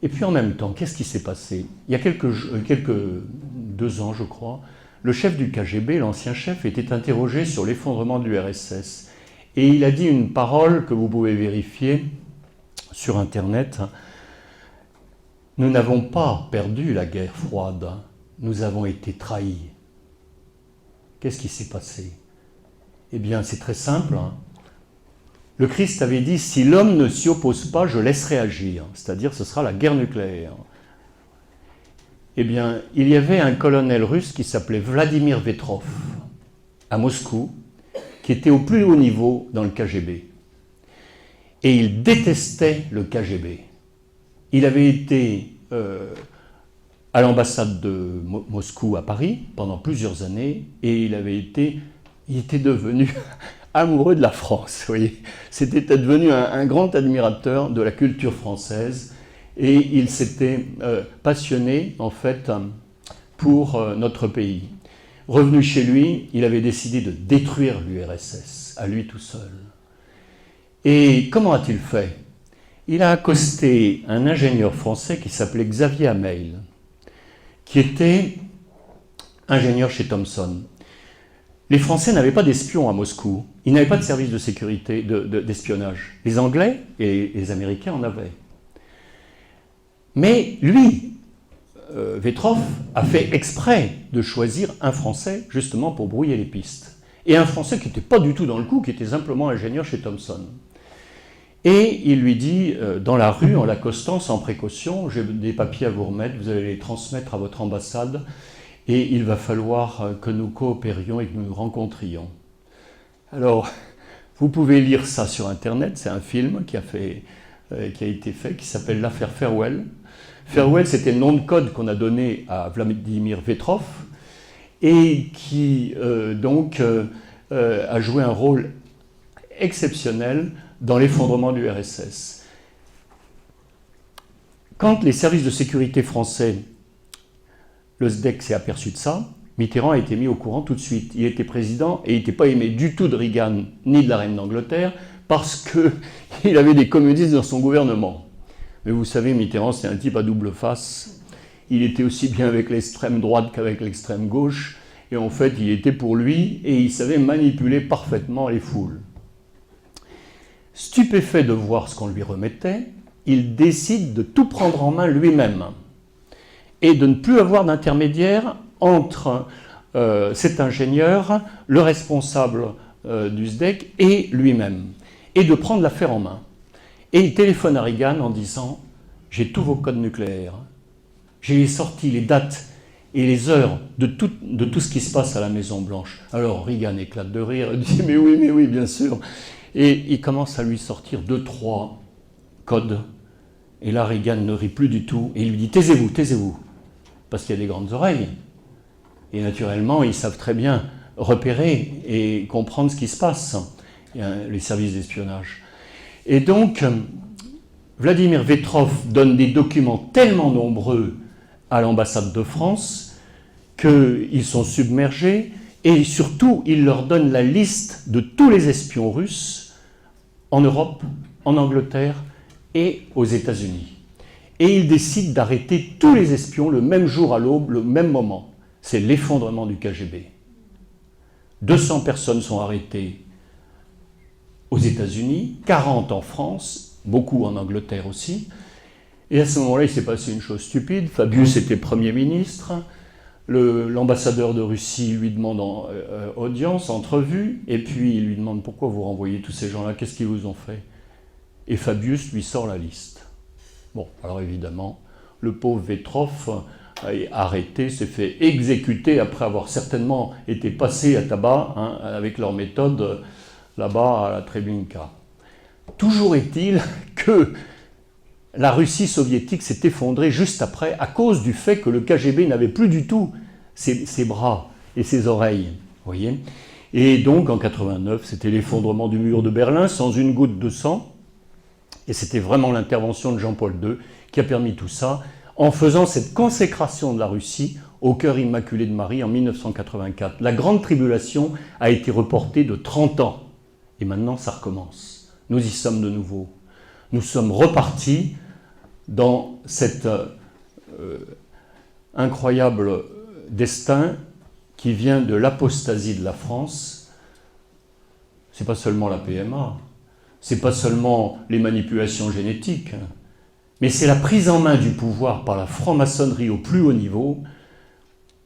Et puis en même temps, qu'est-ce qui s'est passé? Il y a 2 ans, je crois, le chef du KGB, l'ancien chef, était interrogé sur l'effondrement de l'URSS. Et il a dit une parole que vous pouvez vérifier sur Internet. Nous n'avons pas perdu la guerre froide, nous avons été trahis. Qu'est-ce qui s'est passé? Eh bien, c'est très simple. Le Christ avait dit, si l'homme ne s'y oppose pas, je laisserai agir, c'est-à-dire ce sera la guerre nucléaire. Eh bien, il y avait un colonel russe qui s'appelait Vladimir Vetrov, à Moscou, qui était au plus haut niveau dans le KGB. Et il détestait le KGB. Il avait été à l'ambassade de Moscou à Paris pendant plusieurs années et il était devenu amoureux de la France. Vous voyez. C'était devenu un grand admirateur de la culture française et il s'était passionné en fait pour notre pays. Revenu chez lui, il avait décidé de détruire l'URSS à lui tout seul. Et comment a-t-il fait? Il a accosté un ingénieur français qui s'appelait Xavier Hamel, qui était ingénieur chez Thomson. Les Français n'avaient pas d'espions à Moscou, ils n'avaient pas de service de sécurité, d'espionnage. Les Anglais et les Américains en avaient. Mais lui, Vétroff, a fait exprès de choisir un Français justement pour brouiller les pistes. Et un Français qui n'était pas du tout dans le coup, qui était simplement ingénieur chez Thomson. Et il lui dit, dans la rue, en l'accostant sans précaution, j'ai des papiers à vous remettre, vous allez les transmettre à votre ambassade, et il va falloir que nous coopérions et que nous nous rencontrions. Alors, vous pouvez lire ça sur Internet, c'est un film qui a été fait, qui s'appelle l'affaire Farewell. Farewell, c'était le nom de code qu'on a donné à Vladimir Vétroff, et qui a joué un rôle exceptionnel dans l'effondrement du RSS. Quand les services de sécurité français, le SDEC, s'est aperçu de ça, Mitterrand a été mis au courant tout de suite. Il était président et il n'était pas aimé du tout de Reagan ni de la reine d'Angleterre parce qu'il avait des communistes dans son gouvernement. Mais vous savez, Mitterrand, c'est un type à double face. Il était aussi bien avec l'extrême droite qu'avec l'extrême gauche. Et en fait, il était pour lui et il savait manipuler parfaitement les foules. Stupéfait de voir ce qu'on lui remettait, il décide de tout prendre en main lui-même et de ne plus avoir d'intermédiaire entre cet ingénieur, le responsable du SDEC et lui-même, et de prendre l'affaire en main. Et il téléphone à Reagan en disant « J'ai tous vos codes nucléaires, j'ai sorti les dates et les heures de tout ce qui se passe à la Maison-Blanche. » Alors Reagan éclate de rire, il dit « Mais oui, bien sûr !» Et il commence à lui sortir 2-3 codes. Et là, Reagan ne rit plus du tout. Et il lui dit « Taisez-vous, taisez-vous !» Parce qu'il y a des grandes oreilles. Et naturellement, ils savent très bien repérer et comprendre ce qui se passe, les services d'espionnage. Et donc, Vladimir Vétroff donne des documents tellement nombreux à l'ambassade de France qu'ils sont submergés. Et surtout, il leur donne la liste de tous les espions russes en Europe, en Angleterre et aux États-Unis. Et il décide d'arrêter tous les espions le même jour à l'aube, le même moment. C'est l'effondrement du KGB. 200 personnes sont arrêtées aux États-Unis, 40 en France, beaucoup en Angleterre aussi. Et à ce moment-là, il s'est passé une chose stupide. Fabius était Premier ministre. L'ambassadeur de Russie lui demande audience, entrevue, et puis il lui demande pourquoi vous renvoyez tous ces gens-là, qu'est-ce qu'ils vous ont fait? Et Fabius lui sort la liste. Bon, alors évidemment, le pauvre Vétroff est arrêté, s'est fait exécuter après avoir certainement été passé à tabac avec leur méthode là-bas à la Treblinka. Toujours est-il que la Russie soviétique s'est effondrée juste après à cause du fait que le KGB n'avait plus du tout ses bras et ses oreilles. Voyez. Et donc en 89, c'était l'effondrement du mur de Berlin sans une goutte de sang. Et c'était vraiment l'intervention de Jean-Paul II qui a permis tout ça en faisant cette consécration de la Russie au cœur immaculé de Marie en 1984. La grande tribulation a été reportée de 30 ans. Et maintenant, ça recommence. Nous y sommes de nouveau. Nous sommes repartis dans cet incroyable destin qui vient de l'apostasie de la France. C'est pas seulement la PMA, c'est pas seulement les manipulations génétiques, mais c'est la prise en main du pouvoir par la franc-maçonnerie au plus haut niveau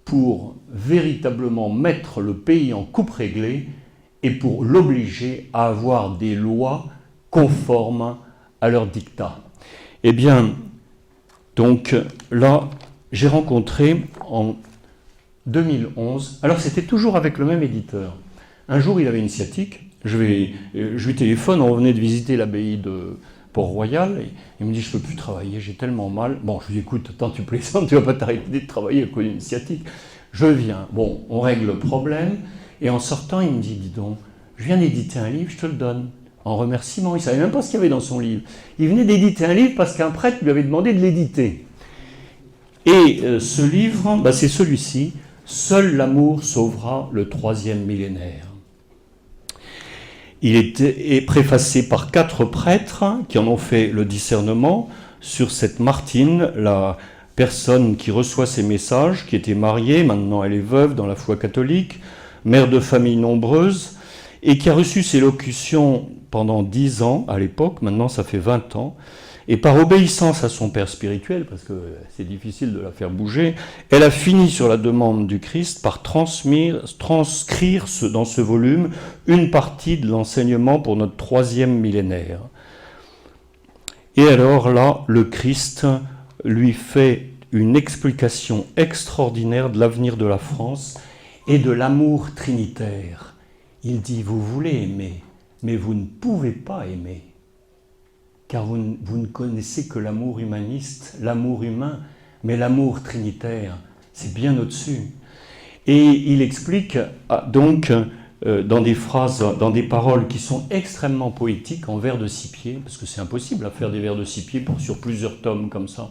pour véritablement mettre le pays en coupe réglée et pour l'obliger à avoir des lois conformes à leur dictat. Eh bien, donc là, j'ai rencontré en 2011, alors c'était toujours avec le même éditeur. Un jour, il avait une sciatique, je lui téléphone, on venait de visiter l'abbaye de Port-Royal, et il me dit, je ne peux plus travailler, j'ai tellement mal. Bon, je lui dis, écoute, attends, tu plaisantes, tu ne vas pas t'arrêter de travailler à cause d'une sciatique. Je viens, bon, on règle le problème, et en sortant, il me dit, dis donc, je viens d'éditer un livre, je te le donne. En remerciement, il ne savait même pas ce qu'il y avait dans son livre. Il venait d'éditer un livre parce qu'un prêtre lui avait demandé de l'éditer. Et ce livre, c'est celui-ci, « Seul l'amour sauvera le 3e millénaire ». Il est préfacé par 4 prêtres qui en ont fait le discernement sur cette Martine, la personne qui reçoit ces messages, qui était mariée, maintenant elle est veuve dans la foi catholique, mère de famille nombreuse, et qui a reçu ces locutions pendant 10 ans à l'époque, maintenant ça fait 20 ans, Et par obéissance à son père spirituel, parce que c'est difficile de la faire bouger, elle a fini sur la demande du Christ par transcrire dans ce volume une partie de l'enseignement pour notre 3e millénaire. Et alors là, le Christ lui fait une explication extraordinaire de l'avenir de la France et de l'amour trinitaire. Il dit, vous voulez aimer, mais vous ne pouvez pas aimer, car vous ne connaissez que l'amour humaniste, l'amour humain, mais l'amour trinitaire, c'est bien au-dessus. Et il explique donc dans des phrases, dans des paroles qui sont extrêmement poétiques, en vers de 6 pieds, parce que c'est impossible à faire des vers de 6 pieds sur plusieurs tomes comme ça.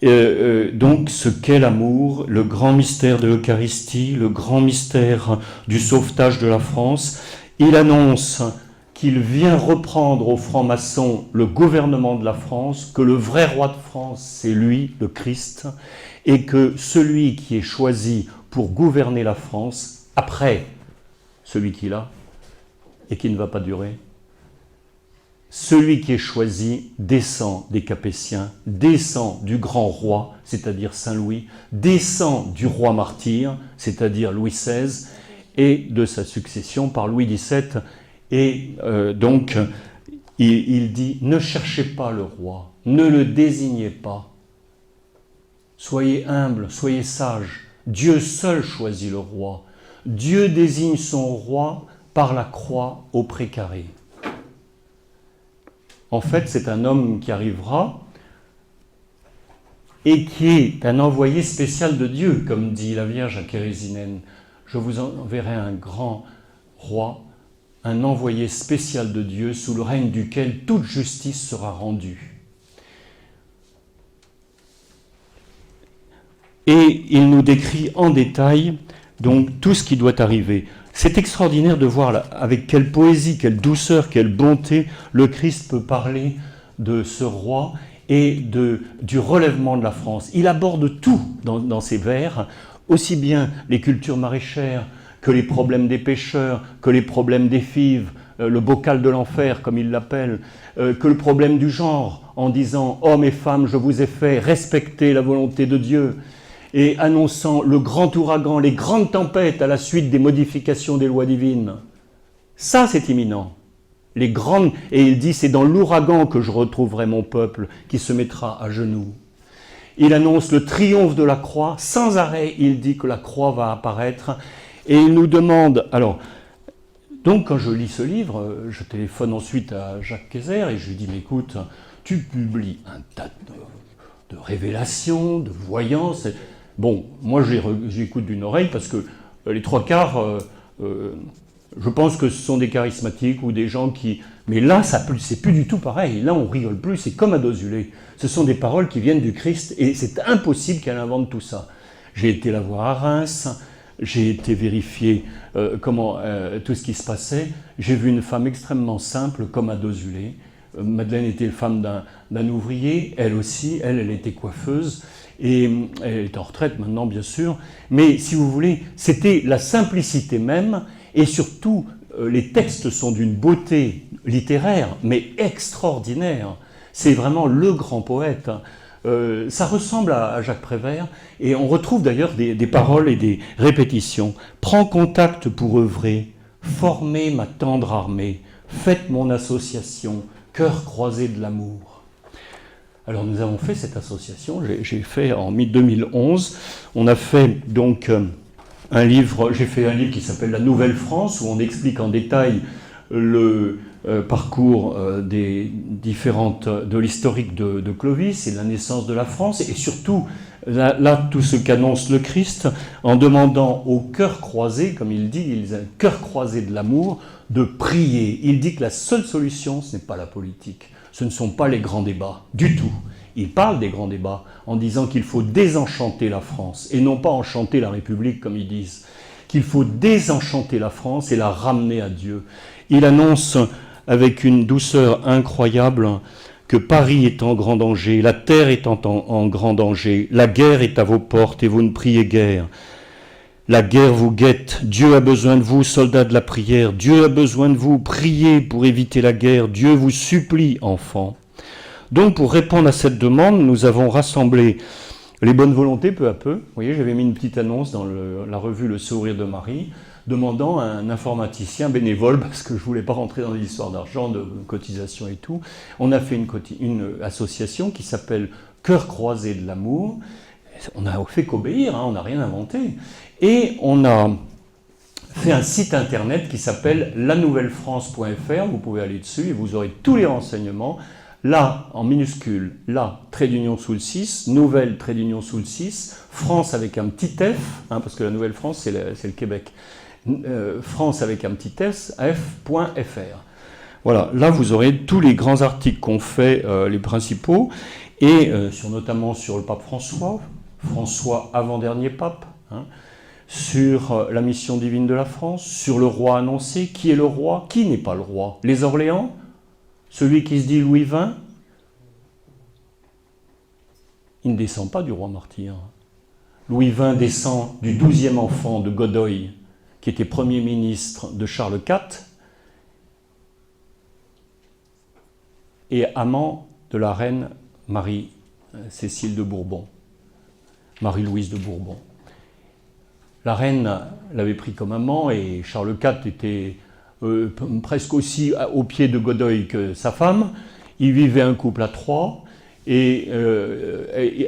Donc ce qu'est l'amour, le grand mystère de l'Eucharistie, le grand mystère du sauvetage de la France. Il annonce qu'il vient reprendre aux francs-maçons le gouvernement de la France, que le vrai roi de France, c'est lui, le Christ, et que celui qui est choisi pour gouverner la France, après celui qu'il a, et qui ne va pas durer, celui qui est choisi descend des Capétiens, descend du grand roi, c'est-à-dire Saint-Louis, descend du roi martyr, c'est-à-dire Louis XVI, et de sa succession par Louis XVII. Et donc, il dit, ne cherchez pas le roi, ne le désignez pas. Soyez humbles, soyez sages. Dieu seul choisit le roi. Dieu désigne son roi par la croix au précaré. En fait, c'est un homme qui arrivera et qui est un envoyé spécial de Dieu, comme dit la Vierge à Kérésinène. Je vous enverrai un grand roi, un envoyé spécial de Dieu, sous le règne duquel toute justice sera rendue. Et il nous décrit en détail donc tout ce qui doit arriver. C'est extraordinaire de voir avec quelle poésie, quelle douceur, quelle bonté le Christ peut parler de ce roi et du relèvement de la France. Il aborde tout dans ses vers, aussi bien les cultures maraîchères que les problèmes des pêcheurs, que les problèmes des fives, le bocal de l'enfer comme il l'appelle, que le problème du genre, en disant « Hommes et femmes, je vous ai fait respecter la volonté de Dieu », et annonçant le grand ouragan, les grandes tempêtes à la suite des modifications des lois divines. Ça, c'est imminent. Les grandes, et il dit, c'est dans l'ouragan que je retrouverai mon peuple qui se mettra à genoux. Il annonce le triomphe de la croix. Sans arrêt, il dit que la croix va apparaître. Et il nous demande... Alors, donc quand je lis ce livre, je téléphone ensuite à Jacques Kayser et je lui dis, mais écoute, tu publies un tas de révélations, de voyances... Bon, moi j'écoute d'une oreille parce que les 3/4, je pense que ce sont des charismatiques ou des gens qui... Mais là, c'est plus du tout pareil. Là, on rigole plus, c'est comme à Dosulé. Ce sont des paroles qui viennent du Christ et c'est impossible qu'elle invente tout ça. J'ai été la voir à Reims, j'ai été vérifier tout ce qui se passait. J'ai vu une femme extrêmement simple comme à Dosulé. Madeleine était la femme d'un ouvrier, elle aussi, elle était coiffeuse. Et elle est en retraite maintenant, bien sûr. Mais si vous voulez, c'était la simplicité même. Et surtout, les textes sont d'une beauté littéraire, mais extraordinaire. C'est vraiment le grand poète. Ça ressemble à Jacques Prévert. Et on retrouve d'ailleurs des paroles et des répétitions. « Prends contact pour œuvrer, formez ma tendre armée, faites mon association, cœur croisé de l'amour. » Alors nous avons fait cette association, j'ai fait en mi-2011, on a fait donc un livre, j'ai fait un livre qui s'appelle La Nouvelle France, où on explique en détail le parcours de l'historique de Clovis et de la naissance de la France, et surtout là tout ce qu'annonce le Christ, en demandant au cœur croisé, comme il dit, il a un cœur croisé de l'amour, de prier. Il dit que la seule solution, ce n'est pas la politique. Ce ne sont pas les grands débats, du tout. Il parle des grands débats en disant qu'il faut désenchanter la France, et non pas enchanter la République, comme ils disent. Qu'il faut désenchanter la France et la ramener à Dieu. Il annonce avec une douceur incroyable que Paris est en grand danger, la terre est en grand danger, la guerre est à vos portes et vous ne priez guère. La guerre vous guette, Dieu a besoin de vous, soldats de la prière, Dieu a besoin de vous, priez pour éviter la guerre, Dieu vous supplie, enfants. Donc pour répondre à cette demande, nous avons rassemblé les bonnes volontés peu à peu. Vous voyez, j'avais mis une petite annonce dans la revue Le Sourire de Marie, demandant à un informaticien bénévole, parce que je ne voulais pas rentrer dans des histoires d'argent, de cotisation et tout. On a fait une association qui s'appelle Cœur croisé de l'amour. On n'a fait qu'obéir, hein, on n'a rien inventé. Et on a fait un site internet qui s'appelle lanouvellefrance.fr. Vous pouvez aller dessus et vous aurez tous les renseignements. Là, en minuscule, là, trait d'union sous le 6, nouvelle, trait d'union sous le 6, France avec un petit F, hein, parce que la Nouvelle-France, c'est le Québec. France avec un petit S, f.fr. Voilà, là, vous aurez tous les grands articles qu'on fait, les principaux, et notamment sur le pape François avant-dernier pape, hein, sur la mission divine de la France, sur le roi annoncé, qui est le roi, qui n'est pas le roi, les Orléans, celui qui se dit Louis XX, il ne descend pas du roi martyr. Louis XX descend du 12e enfant de Godoy, qui était Premier ministre de Charles IV, et amant de la reine Marie-Cécile de Bourbon, Marie-Louise de Bourbon. La reine l'avait pris comme amant, et Charles IV était presque aussi au pied de Godoy que sa femme. Ils vivaient un couple à 3, et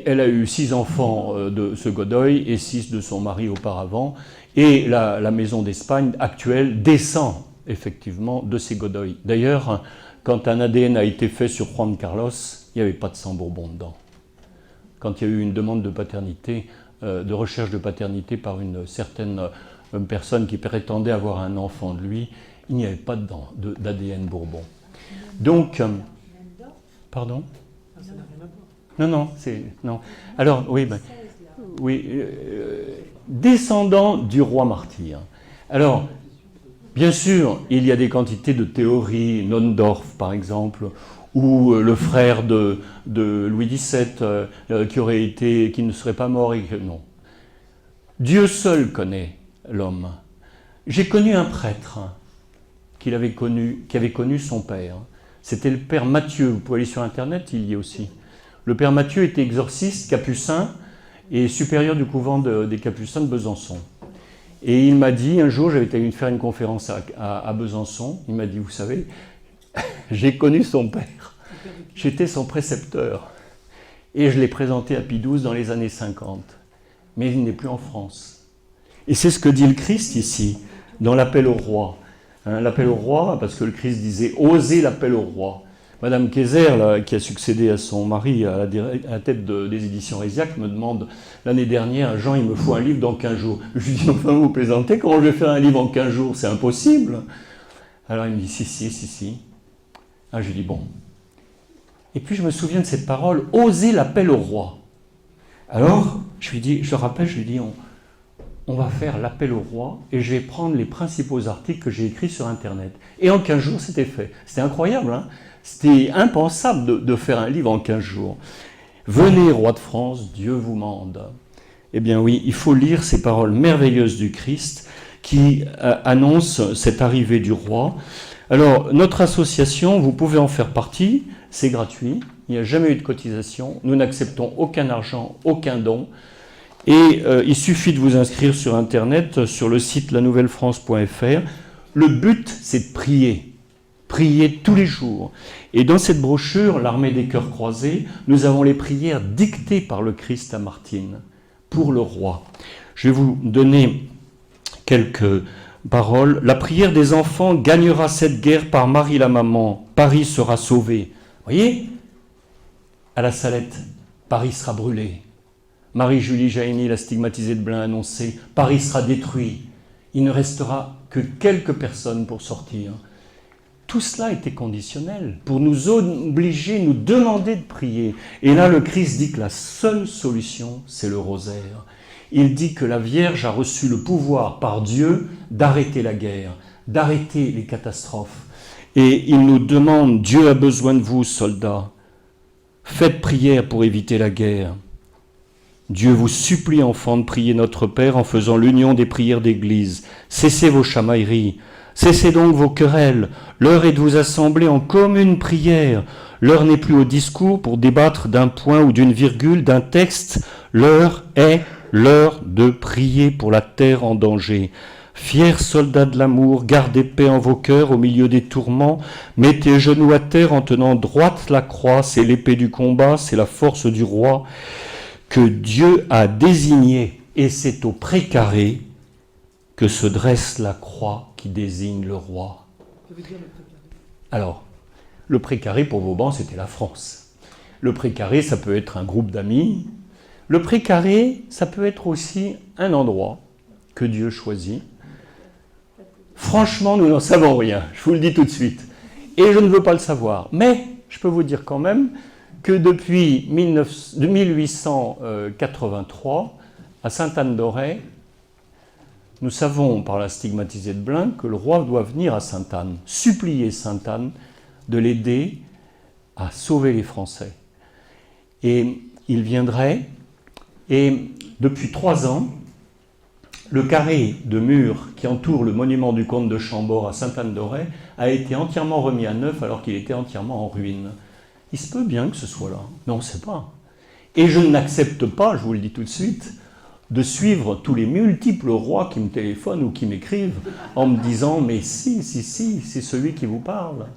elle a eu 6 enfants de ce Godoy et 6 de son mari auparavant. Et la maison d'Espagne actuelle descend effectivement de ces Godoy. D'ailleurs, quand un ADN a été fait sur Juan Carlos, il n'y avait pas de sang Bourbon dedans. Quand il y a eu une demande de paternité, de recherche de paternité par une certaine personne qui prétendait avoir un enfant de lui, il n'y avait pas d'ADN Bourbon. Donc, pardon ? Non, non. Alors, oui, descendant du roi martyr. Alors, bien sûr, il y a des quantités de théories, Nondorf par exemple, ou le frère de Louis XVII qui ne serait pas mort et que non. Dieu seul connaît l'homme. J'ai connu un prêtre qui avait connu son père. C'était le père Mathieu. Vous pouvez aller sur Internet, il y est aussi. Le père Mathieu était exorciste, capucin, et supérieur du couvent des Capucins de Besançon. Et il m'a dit, un jour, j'avais été faire une conférence à Besançon, il m'a dit, vous savez, j'ai connu son père, j'étais son précepteur, et je l'ai présenté à Pie XII dans les années 50, mais il n'est plus en France. Et c'est ce que dit le Christ ici, dans l'appel au roi. Hein, l'appel au roi, parce que le Christ disait « Osez l'appel au roi ». Madame Kayser, là, qui a succédé à son mari à la tête des éditions Résiac, me demande l'année dernière, Jean, il me faut un livre dans 15 jours. Je lui dis, enfin, vous plaisantez, comment je vais faire un livre en 15 jours? C'est impossible. Alors il me dit, si. Ah, je lui dis, bon. Et puis je me souviens de cette parole, osez l'appel au roi. Alors, je le rappelle, on va faire l'appel au roi et je vais prendre les principaux articles que j'ai écrits sur Internet. Et en 15 jours, c'était fait. C'était incroyable, hein? C'était impensable de faire un livre en 15 jours. Venez, roi de France, Dieu vous mande. Eh bien oui, il faut lire ces paroles merveilleuses du Christ qui annoncent cette arrivée du roi. Alors, notre association, vous pouvez en faire partie, c'est gratuit, il n'y a jamais eu de cotisation, nous n'acceptons aucun argent, aucun don. Et il suffit de vous inscrire sur Internet, sur le site lanouvellefrance.fr. Le but, c'est de prier. Prier tous les jours. Et dans cette brochure, l'Armée des Cœurs Croisés, nous avons les prières dictées par le Christ à Martine, pour le roi. Je vais vous donner quelques paroles. La prière des enfants gagnera cette guerre par Marie la maman. Paris sera sauvé. Voyez ? À la Salette, Paris sera brûlé. Marie-Julie Jaïni, la stigmatisée de Blain, annonçait « Paris sera détruit. Il ne restera que quelques personnes pour sortir. » Tout cela était conditionnel pour nous obliger, nous demander de prier. Et là, le Christ dit que la seule solution, c'est le rosaire. Il dit que la Vierge a reçu le pouvoir par Dieu d'arrêter la guerre, d'arrêter les catastrophes. Et il nous demande, Dieu a besoin de vous, soldats. Faites prière pour éviter la guerre. Dieu vous supplie, enfants, de prier notre Père en faisant l'union des prières d'Église. Cessez vos chamailleries. Cessez donc vos querelles, l'heure est de vous assembler en commune prière. L'heure n'est plus au discours pour débattre d'un point ou d'une virgule, d'un texte. L'heure est l'heure de prier pour la terre en danger. Fiers soldats de l'amour, gardez paix en vos cœurs au milieu des tourments. Mettez genoux à terre en tenant droite la croix. C'est l'épée du combat, c'est la force du roi que Dieu a désigné. Et c'est au précaré que se dresse la croix qui désigne le roi. Alors, le précaré pour Vauban, c'était la France. Le précaré, ça peut être un groupe d'amis. Le précaré, ça peut être aussi un endroit que Dieu choisit. Franchement, nous n'en savons rien, je vous le dis tout de suite. Et je ne veux pas le savoir. Mais je peux vous dire quand même que depuis 1883, à Sainte-Anne-d'Auray, nous savons par la stigmatisée de Blain que le roi doit venir à Sainte-Anne, supplier Sainte-Anne de l'aider à sauver les Français. Et il viendrait, et depuis 3 ans, le carré de mur qui entoure le monument du comte de Chambord à Sainte-Anne-d'Auray a été entièrement remis à neuf alors qu'il était entièrement en ruine. Il se peut bien que ce soit là, mais on ne sait pas. Et je n'accepte pas, je vous le dis tout de suite, de suivre tous les multiples rois qui me téléphonent ou qui m'écrivent en me disant « mais si, c'est celui qui vous parle ».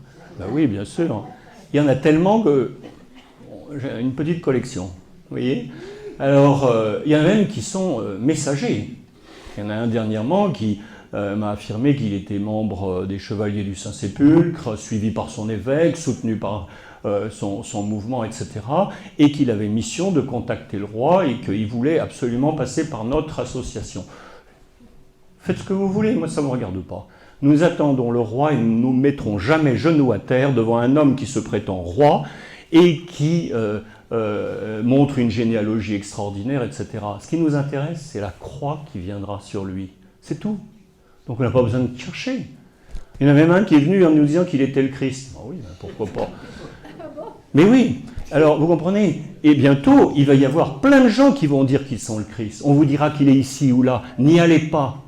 Ben oui, bien sûr. Il y en a tellement que j'ai une petite collection, vous voyez. Alors, il y en a même qui sont messagers. Il y en a un dernièrement qui m'a affirmé qu'il était membre des Chevaliers du Saint-Sépulcre, suivi par son évêque, soutenu par son mouvement, etc. Et qu'il avait mission de contacter le roi et qu'il voulait absolument passer par notre association. Faites ce que vous voulez, moi ça ne me regarde pas. Nous attendons le roi et nous ne mettrons jamais genoux à terre devant un homme qui se prétend roi et qui montre une généalogie extraordinaire, etc. Ce qui nous intéresse, c'est la croix qui viendra sur lui. C'est tout. Donc on n'a pas besoin de chercher. Il y en a même un qui est venu en nous disant qu'il était le Christ. Ah oui, ben pourquoi pas. Mais oui, alors vous comprenez, et bientôt il va y avoir plein de gens qui vont dire qu'ils sont le Christ. On vous dira qu'il est ici ou là. N'y allez pas,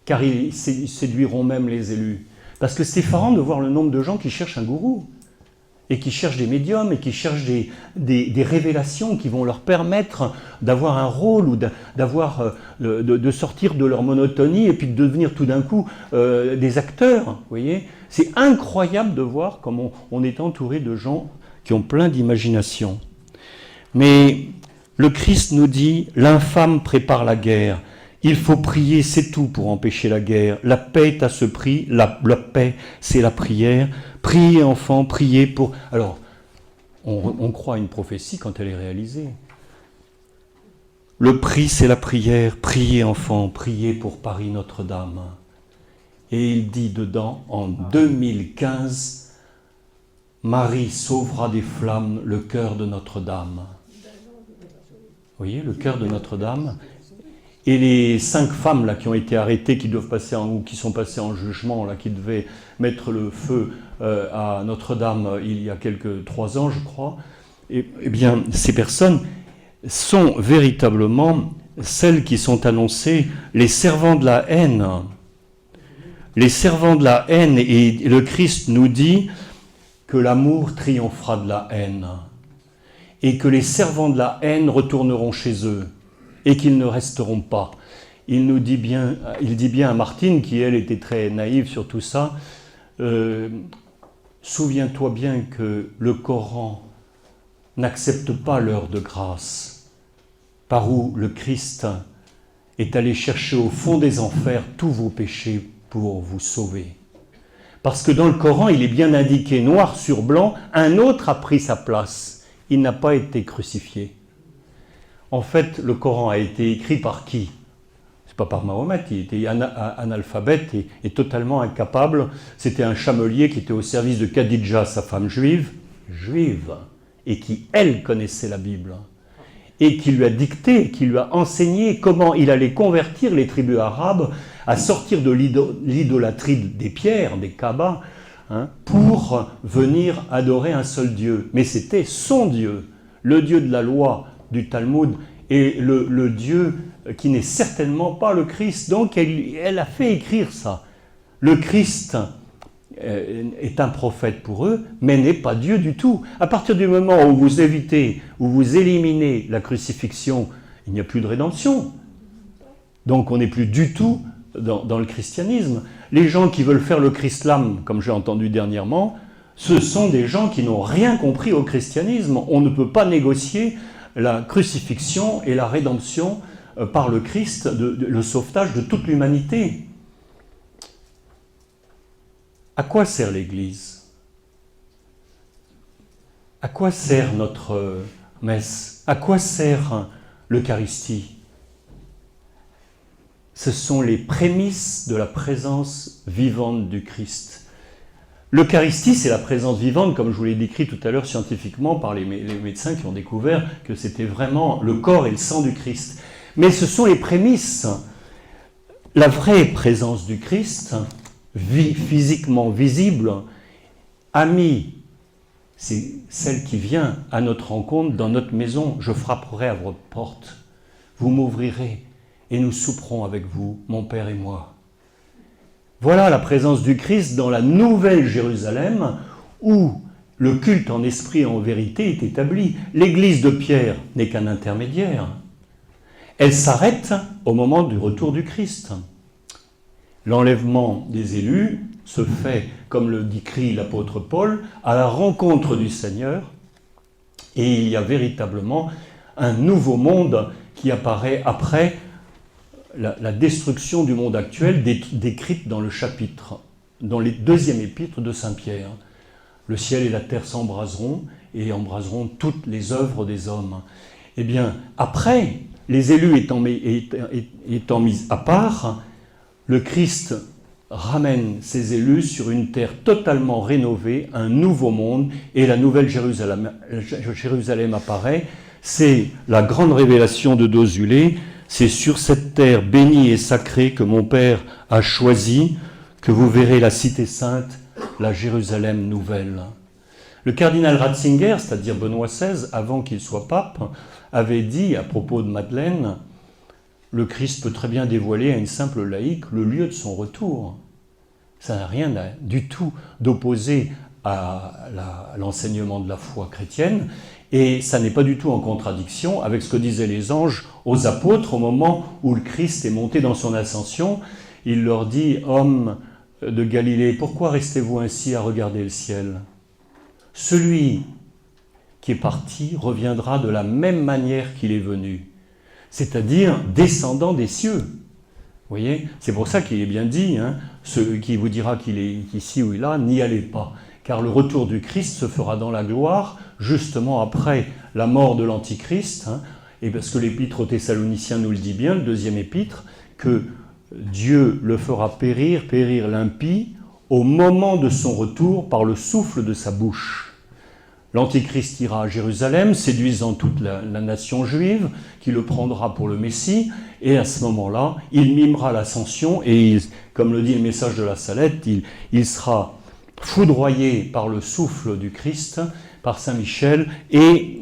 car ils séduiront même les élus. Parce que c'est effarant de voir le nombre de gens qui cherchent un gourou, et qui cherchent des médiums, et qui cherchent des révélations qui vont leur permettre d'avoir un rôle, ou de sortir de leur monotonie, et puis de devenir tout d'un coup des acteurs. Vous voyez, c'est incroyable de voir comment on est entouré de gens qui ont plein d'imagination. Mais le Christ nous dit, l'infâme prépare la guerre. Il faut prier, c'est tout pour empêcher la guerre. La paix est à ce prix, la paix, c'est la prière. Priez, enfants, priez pour... Alors, on croit à une prophétie quand elle est réalisée. Le prix, c'est la prière. Priez, enfants, priez pour Paris Notre-Dame. Et il dit dedans, en 2015, Marie sauvera des flammes le cœur de Notre-Dame. Vous voyez, le cœur de Notre-Dame. Et les 5 femmes là, qui ont été arrêtées, qui doivent passer ou qui sont passées en jugement, là, qui devaient mettre le feu à Notre-Dame il y a 3 ans, je crois, eh bien, ces personnes sont véritablement celles qui sont annoncées les servants de la haine. Les servants de la haine, et le Christ nous dit que l'amour triomphera de la haine, et que les servants de la haine retourneront chez eux, et qu'ils ne resteront pas. Il dit bien à Martine, qui elle était très naïve sur tout ça, souviens-toi bien que le Coran n'accepte pas l'heure de grâce, par où le Christ est allé chercher au fond des enfers tous vos péchés pour vous sauver. Parce que dans le Coran, il est bien indiqué, noir sur blanc, un autre a pris sa place. Il n'a pas été crucifié. En fait, le Coran a été écrit par qui? C'est pas par Mahomet, il était analphabète et totalement incapable. C'était un chamelier qui était au service de Khadija, sa femme juive, et qui, elle, connaissait la Bible. Et qui lui a dicté, qui lui a enseigné comment il allait convertir les tribus arabes à sortir de l'idolâtrie des pierres, des Kaaba, pour venir adorer un seul Dieu. Mais c'était son Dieu, le Dieu de la loi, du Talmud, et le Dieu qui n'est certainement pas le Christ. Donc elle a fait écrire ça. Le Christ est un prophète pour eux, mais n'est pas Dieu du tout. À partir du moment où vous évitez, où vous éliminez la crucifixion, il n'y a plus de rédemption. Donc on n'est plus du tout dans le christianisme. Les gens qui veulent faire le Chrislam, comme j'ai entendu dernièrement, ce sont des gens qui n'ont rien compris au christianisme. On ne peut pas négocier la crucifixion et la rédemption par le Christ, le sauvetage de toute l'humanité. À quoi sert l'Église? À quoi sert notre messe? À quoi sert l'Eucharistie? Ce sont les prémices de la présence vivante du Christ. L'Eucharistie, c'est la présence vivante, comme je vous l'ai décrit tout à l'heure scientifiquement par les médecins qui ont découvert que c'était vraiment le corps et le sang du Christ. Mais ce sont les prémices. La vraie présence du Christ, physiquement visible, amie, c'est celle qui vient à notre rencontre dans notre maison. Je frapperai à votre porte, vous m'ouvrirez et nous souperons avec vous, mon Père et moi. Voilà la présence du Christ dans la nouvelle Jérusalem où le culte en esprit et en vérité est établi. L'église de Pierre n'est qu'un intermédiaire. Elle s'arrête au moment du retour du Christ. L'enlèvement des élus se fait, comme le décrit l'apôtre Paul, à la rencontre du Seigneur, et il y a véritablement un nouveau monde qui apparaît après la destruction du monde actuel décrite dans le chapitre, dans les deuxième épître de Saint Pierre. Le ciel et la terre s'embraseront et embraseront toutes les œuvres des hommes. Eh bien, après, les élus étant mis à part, le Christ ramène ses élus sur une terre totalement rénovée, un nouveau monde, et la nouvelle Jérusalem apparaît. C'est la grande révélation de Dossulé. C'est sur cette terre bénie et sacrée que mon Père a choisi que vous verrez la cité sainte, la Jérusalem nouvelle. Le cardinal Ratzinger, c'est-à-dire Benoît XVI, avant qu'il soit pape, avait dit à propos de Madeleine, le Christ peut très bien dévoiler à une simple laïque le lieu de son retour. Ça n'a rien du tout d'opposé à l'enseignement de la foi chrétienne, et ça n'est pas du tout en contradiction avec ce que disaient les anges aux apôtres au moment où le Christ est monté dans son ascension. Il leur dit « Hommes de Galilée, pourquoi restez-vous ainsi à regarder le ciel ? Celui qui est parti reviendra de la même manière qu'il est venu, c'est-à-dire descendant des cieux. » Vous voyez, c'est pour ça qu'il est bien dit, celui qui vous dira qu'il est ici ou là, n'y allez pas. Car le retour du Christ se fera dans la gloire, justement après la mort de l'Antichrist, et parce que l'épître aux Thessaloniciens nous le dit bien, le deuxième épître, que Dieu le fera périr l'impie, au moment de son retour par le souffle de sa bouche. L'Antichrist ira à Jérusalem, séduisant toute la nation juive, qui le prendra pour le Messie, et à ce moment-là, il mimera l'ascension, et comme le dit le message de la Salette, il sera foudroyé par le souffle du Christ, par Saint Michel, et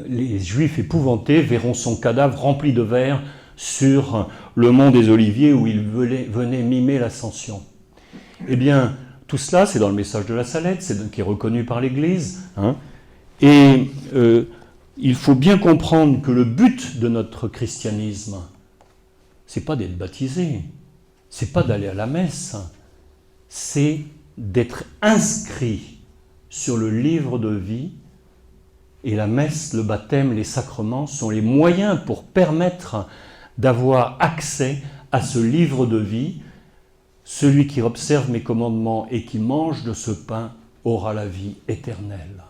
les Juifs épouvantés verront son cadavre rempli de vers sur le mont des Oliviers où il venait mimer l'ascension. Eh bien, tout cela, c'est dans le message de la Salette, qui est reconnu par l'Église, et il faut bien comprendre que le but de notre christianisme, c'est pas d'être baptisé, c'est pas d'aller à la messe, c'est d'être inscrit sur le livre de vie, et la messe, le baptême, les sacrements sont les moyens pour permettre d'avoir accès à ce livre de vie. Celui qui observe mes commandements et qui mange de ce pain aura la vie éternelle.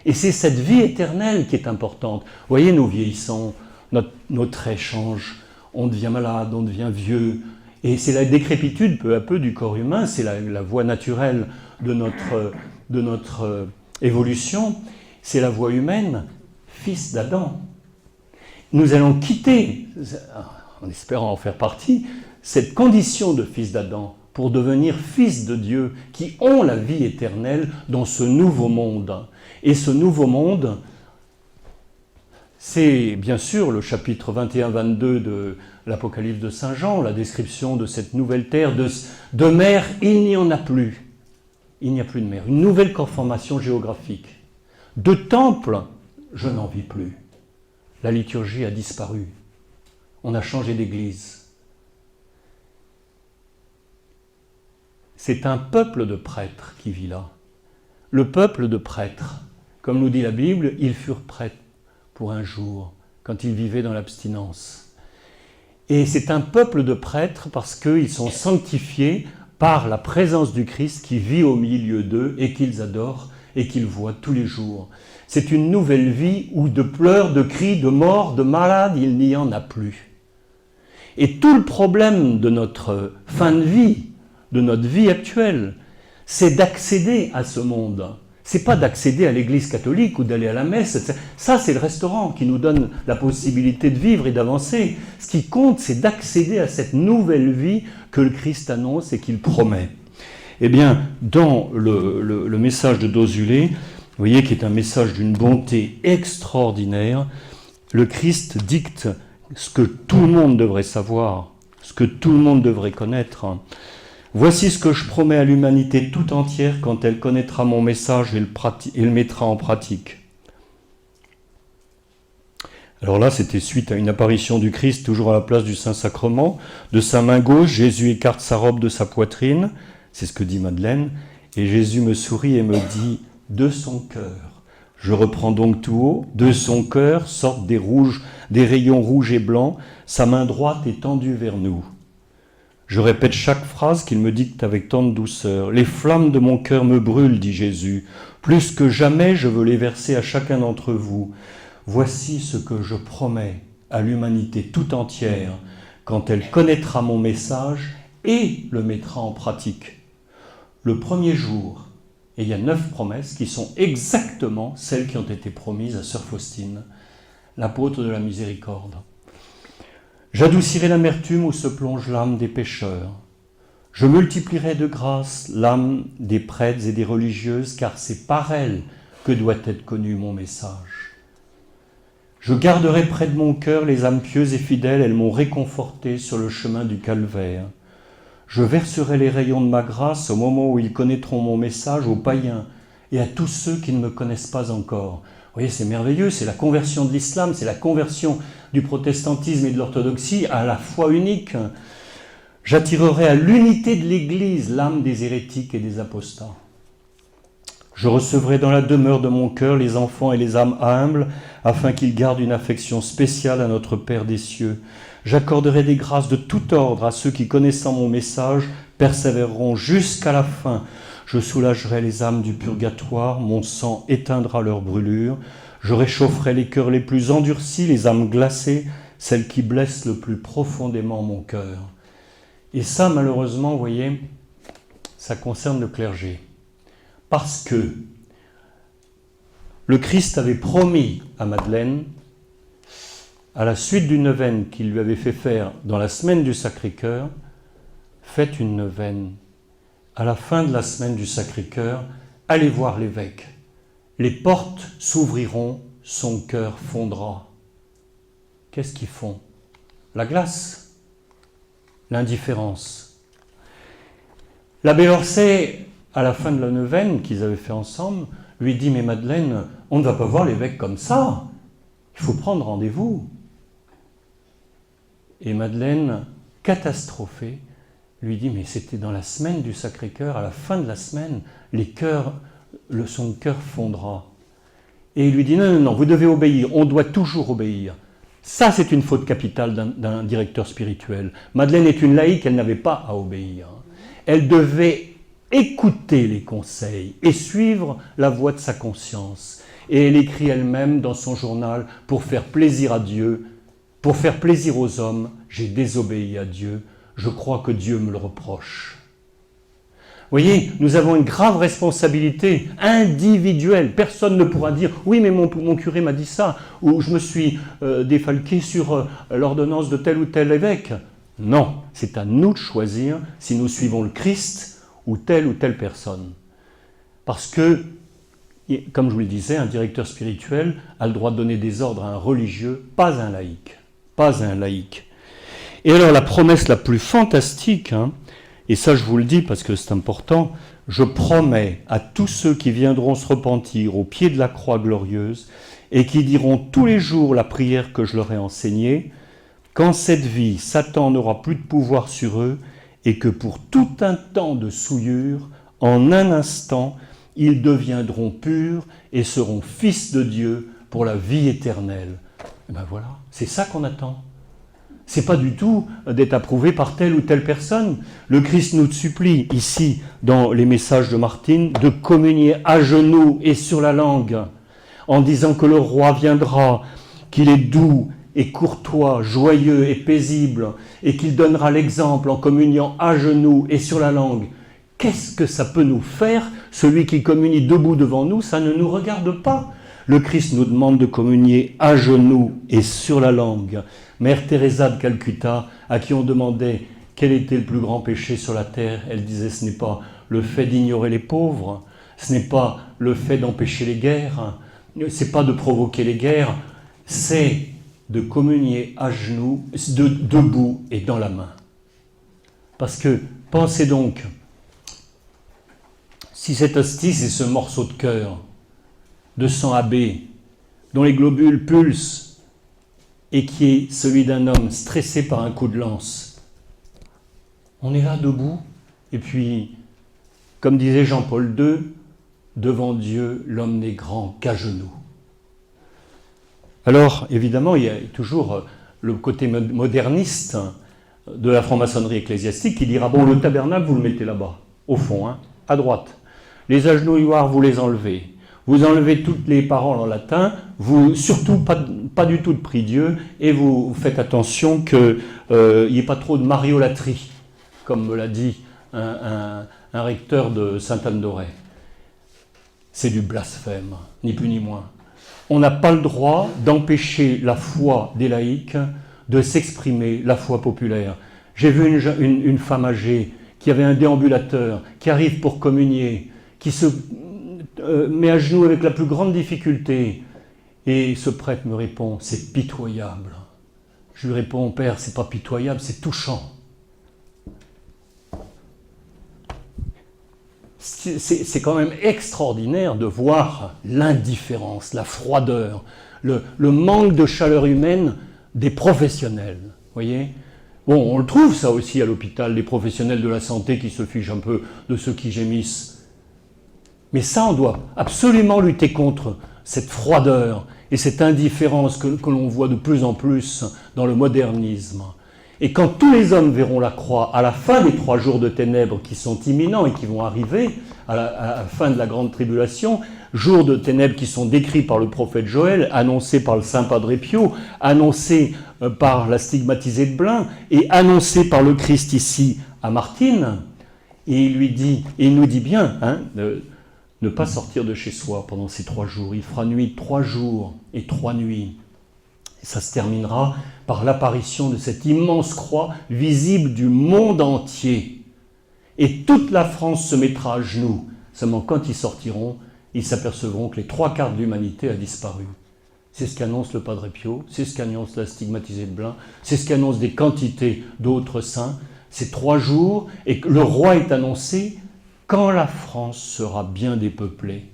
Et c'est cette vie éternelle qui est importante. Vous voyez, nous vieillissons, notre traits changent, on devient malade, on devient vieux, et c'est la décrépitude peu à peu du corps humain, c'est la voie naturelle de notre évolution, c'est la voie humaine, fils d'Adam. Nous allons quitter, en espérant en faire partie, cette condition de fils d'Adam pour devenir fils de Dieu qui ont la vie éternelle dans ce nouveau monde. Et ce nouveau monde, C'est bien sûr le chapitre 21-22 de l'Apocalypse de Saint Jean, la description de cette nouvelle terre, de mer, il n'y en a plus. Il n'y a plus de mer. Une nouvelle conformation géographique. De temple, je n'en vis plus. La liturgie a disparu. On a changé d'église. C'est un peuple de prêtres qui vit là. Le peuple de prêtres, comme nous dit la Bible, ils furent prêtres pour un jour, quand ils vivaient dans l'abstinence. Et c'est un peuple de prêtres parce qu'ils sont sanctifiés par la présence du Christ qui vit au milieu d'eux et qu'ils adorent et qu'ils voient tous les jours. C'est une nouvelle vie où de pleurs, de cris, de morts, de malades, il n'y en a plus. Et tout le problème de notre fin de vie, de notre vie actuelle, c'est d'accéder à ce monde. C'est pas d'accéder à l'église catholique ou d'aller à la messe. Ça, c'est le restaurant qui nous donne la possibilité de vivre et d'avancer. Ce qui compte, c'est d'accéder à cette nouvelle vie que le Christ annonce et qu'il promet. Eh bien, dans le message de Dossulet, vous voyez, qui est un message d'une bonté extraordinaire, le Christ dicte ce que tout le monde devrait savoir, ce que tout le monde devrait connaître. Voici ce que je promets à l'humanité tout entière quand elle connaîtra mon message et le mettra en pratique. Alors là, c'était suite à une apparition du Christ, toujours à la place du Saint-Sacrement. De sa main gauche, Jésus écarte sa robe de sa poitrine, c'est ce que dit Madeleine, et Jésus me sourit et me dit « de son cœur ». Je reprends donc tout haut, de son cœur sortent des rayons rouges et blancs, sa main droite est tendue vers nous. Je répète chaque phrase qu'il me dicte avec tant de douceur. « Les flammes de mon cœur me brûlent, dit Jésus. Plus que jamais, je veux les verser à chacun d'entre vous. Voici ce que je promets à l'humanité tout entière quand elle connaîtra mon message et le mettra en pratique. Le premier jour, et il y a 9 promesses qui sont exactement celles qui ont été promises à Sœur Faustine, l'apôtre de la miséricorde. J'adoucirai l'amertume où se plonge l'âme des pécheurs. Je multiplierai de grâce l'âme des prêtres et des religieuses, car c'est par elles que doit être connu mon message. Je garderai près de mon cœur les âmes pieuses et fidèles, elles m'ont réconforté sur le chemin du calvaire. Je verserai les rayons de ma grâce au moment où ils connaîtront mon message aux païens et à tous ceux qui ne me connaissent pas encore. Vous voyez, c'est merveilleux, c'est la conversion de l'islam, c'est la conversion du protestantisme et de l'orthodoxie à la foi unique. J'attirerai à l'unité de l'Église l'âme des hérétiques et des apostats. Je recevrai dans la demeure de mon cœur les enfants et les âmes humbles, afin qu'ils gardent une affection spéciale à notre Père des cieux. J'accorderai des grâces de tout ordre à ceux qui, connaissant mon message, persévéreront jusqu'à la fin. Je soulagerai les âmes du purgatoire, mon sang éteindra leurs brûlures. Je réchaufferai les cœurs les plus endurcis, les âmes glacées, celles qui blessent le plus profondément mon cœur. Et ça, malheureusement, vous voyez, ça concerne le clergé. Parce que le Christ avait promis à Madeleine, à la suite d'une neuvaine qu'il lui avait fait faire dans la semaine du Sacré-Cœur, faites une neuvaine. À la fin de la semaine du Sacré-Cœur, allez voir l'évêque. Les portes s'ouvriront, son cœur fondra. Qu'est-ce qu'ils font? La glace, l'indifférence. L'abbé Orsay, à la fin de la neuvaine qu'ils avaient fait ensemble, lui dit « Mais Madeleine, on ne va pas voir l'évêque comme ça. Il faut prendre rendez-vous. » Et Madeleine, catastrophée, lui dit « Mais c'était dans la semaine du Sacré-Cœur, à la fin de la semaine, son cœur fondra. » Et il lui dit « Non, vous devez obéir, on doit toujours obéir. » Ça, c'est une faute capitale d'un directeur spirituel. Madeleine est une laïque, elle n'avait pas à obéir. Elle devait écouter les conseils et suivre la voie de sa conscience. Et elle écrit elle-même dans son journal « Pour faire plaisir à Dieu, pour faire plaisir aux hommes, j'ai désobéi à Dieu. Je crois que Dieu me le reproche. » Vous voyez, nous avons une grave responsabilité individuelle. Personne ne pourra dire « Oui, mais mon curé m'a dit ça » ou « Je me suis défalqué sur l'ordonnance de tel ou tel évêque. » Non, c'est à nous de choisir si nous suivons le Christ ou telle personne. Parce que comme je vous le disais, un directeur spirituel a le droit de donner des ordres à un religieux, pas un laïc. Pas un laïc. Et alors la promesse la plus fantastique, et ça je vous le dis parce que c'est important, je promets à tous ceux qui viendront se repentir au pied de la croix glorieuse et qui diront tous les jours la prière que je leur ai enseignée, qu'en cette vie, Satan n'aura plus de pouvoir sur eux et que pour tout un temps de souillure, en un instant, ils deviendront purs et seront fils de Dieu pour la vie éternelle. Et ben voilà, c'est ça qu'on attend. C'est pas du tout d'être approuvé par telle ou telle personne. Le Christ nous supplie ici, dans les messages de Martine, de communier à genoux et sur la langue, en disant que le roi viendra, qu'il est doux et courtois, joyeux et paisible, et qu'il donnera l'exemple en communiant à genoux et sur la langue. Qu'est-ce que ça peut nous faire? Celui qui communie debout devant nous, ça ne nous regarde pas. Le Christ nous demande de communier à genoux et sur la langue. Mère Teresa de Calcutta, à qui on demandait quel était le plus grand péché sur la terre, elle disait ce n'est pas le fait d'ignorer les pauvres, ce n'est pas le fait d'empêcher les guerres, c'est pas de provoquer les guerres, c'est de communier à genoux, debout et dans la main. Parce que, pensez donc, si cette hostie, c'est ce morceau de cœur, de sang abbé, dont les globules pulsent, et qui est celui d'un homme stressé par un coup de lance. On est là debout, et puis, comme disait Jean-Paul II, devant Dieu, l'homme n'est grand qu'à genoux. Alors, évidemment, il y a toujours le côté moderniste de la franc-maçonnerie ecclésiastique qui dira, bon, le tabernacle, vous le mettez là-bas, au fond, à droite. Les agenouilloirs, vous les enlevez. Vous enlevez toutes les paroles en latin, vous surtout pas du tout de prie-dieu, et vous faites attention qu'il n'y ait pas trop de mariolâtrie, comme me l'a dit un recteur de Sainte-Anne-d'Auray. C'est du blasphème, ni plus ni moins. On n'a pas le droit d'empêcher la foi des laïcs de s'exprimer, la foi populaire. J'ai vu une femme âgée qui avait un déambulateur, qui arrive pour communier, qui se met à genoux avec la plus grande difficulté. Et ce prêtre me répond, c'est pitoyable. Je lui réponds, Père, c'est pas pitoyable, c'est touchant. C'est quand même extraordinaire de voir l'indifférence, la froideur, le manque de chaleur humaine des professionnels. Voyez ? Bon, on le trouve ça aussi à l'hôpital, les professionnels de la santé qui se fichent un peu de ceux qui gémissent. Mais ça, on doit absolument lutter contre cette froideur et cette indifférence que l'on voit de plus en plus dans le modernisme. Et quand tous les hommes verront la croix à la fin des 3 jours de ténèbres qui sont imminents et qui vont arriver à la fin de la grande tribulation, jours de ténèbres qui sont décrits par le prophète Joël, annoncés par le saint Padre Pio, annoncés par la stigmatisée de Blain et annoncés par le Christ ici à Martine, et il nous dit bien, ne pas sortir de chez soi pendant ces 3 jours. Il fera nuit 3 jours et 3 nuits. Et ça se terminera par l'apparition de cette immense croix visible du monde entier. Et toute la France se mettra à genoux. Seulement quand ils sortiront, ils s'apercevront que les 3/4 de l'humanité a disparu. C'est ce qu'annonce le Padre Pio, c'est ce qu'annonce la stigmatisée de Blain, c'est ce qu'annonce des quantités d'autres saints. C'est 3 jours et le roi est annoncé quand la France sera bien dépeuplée.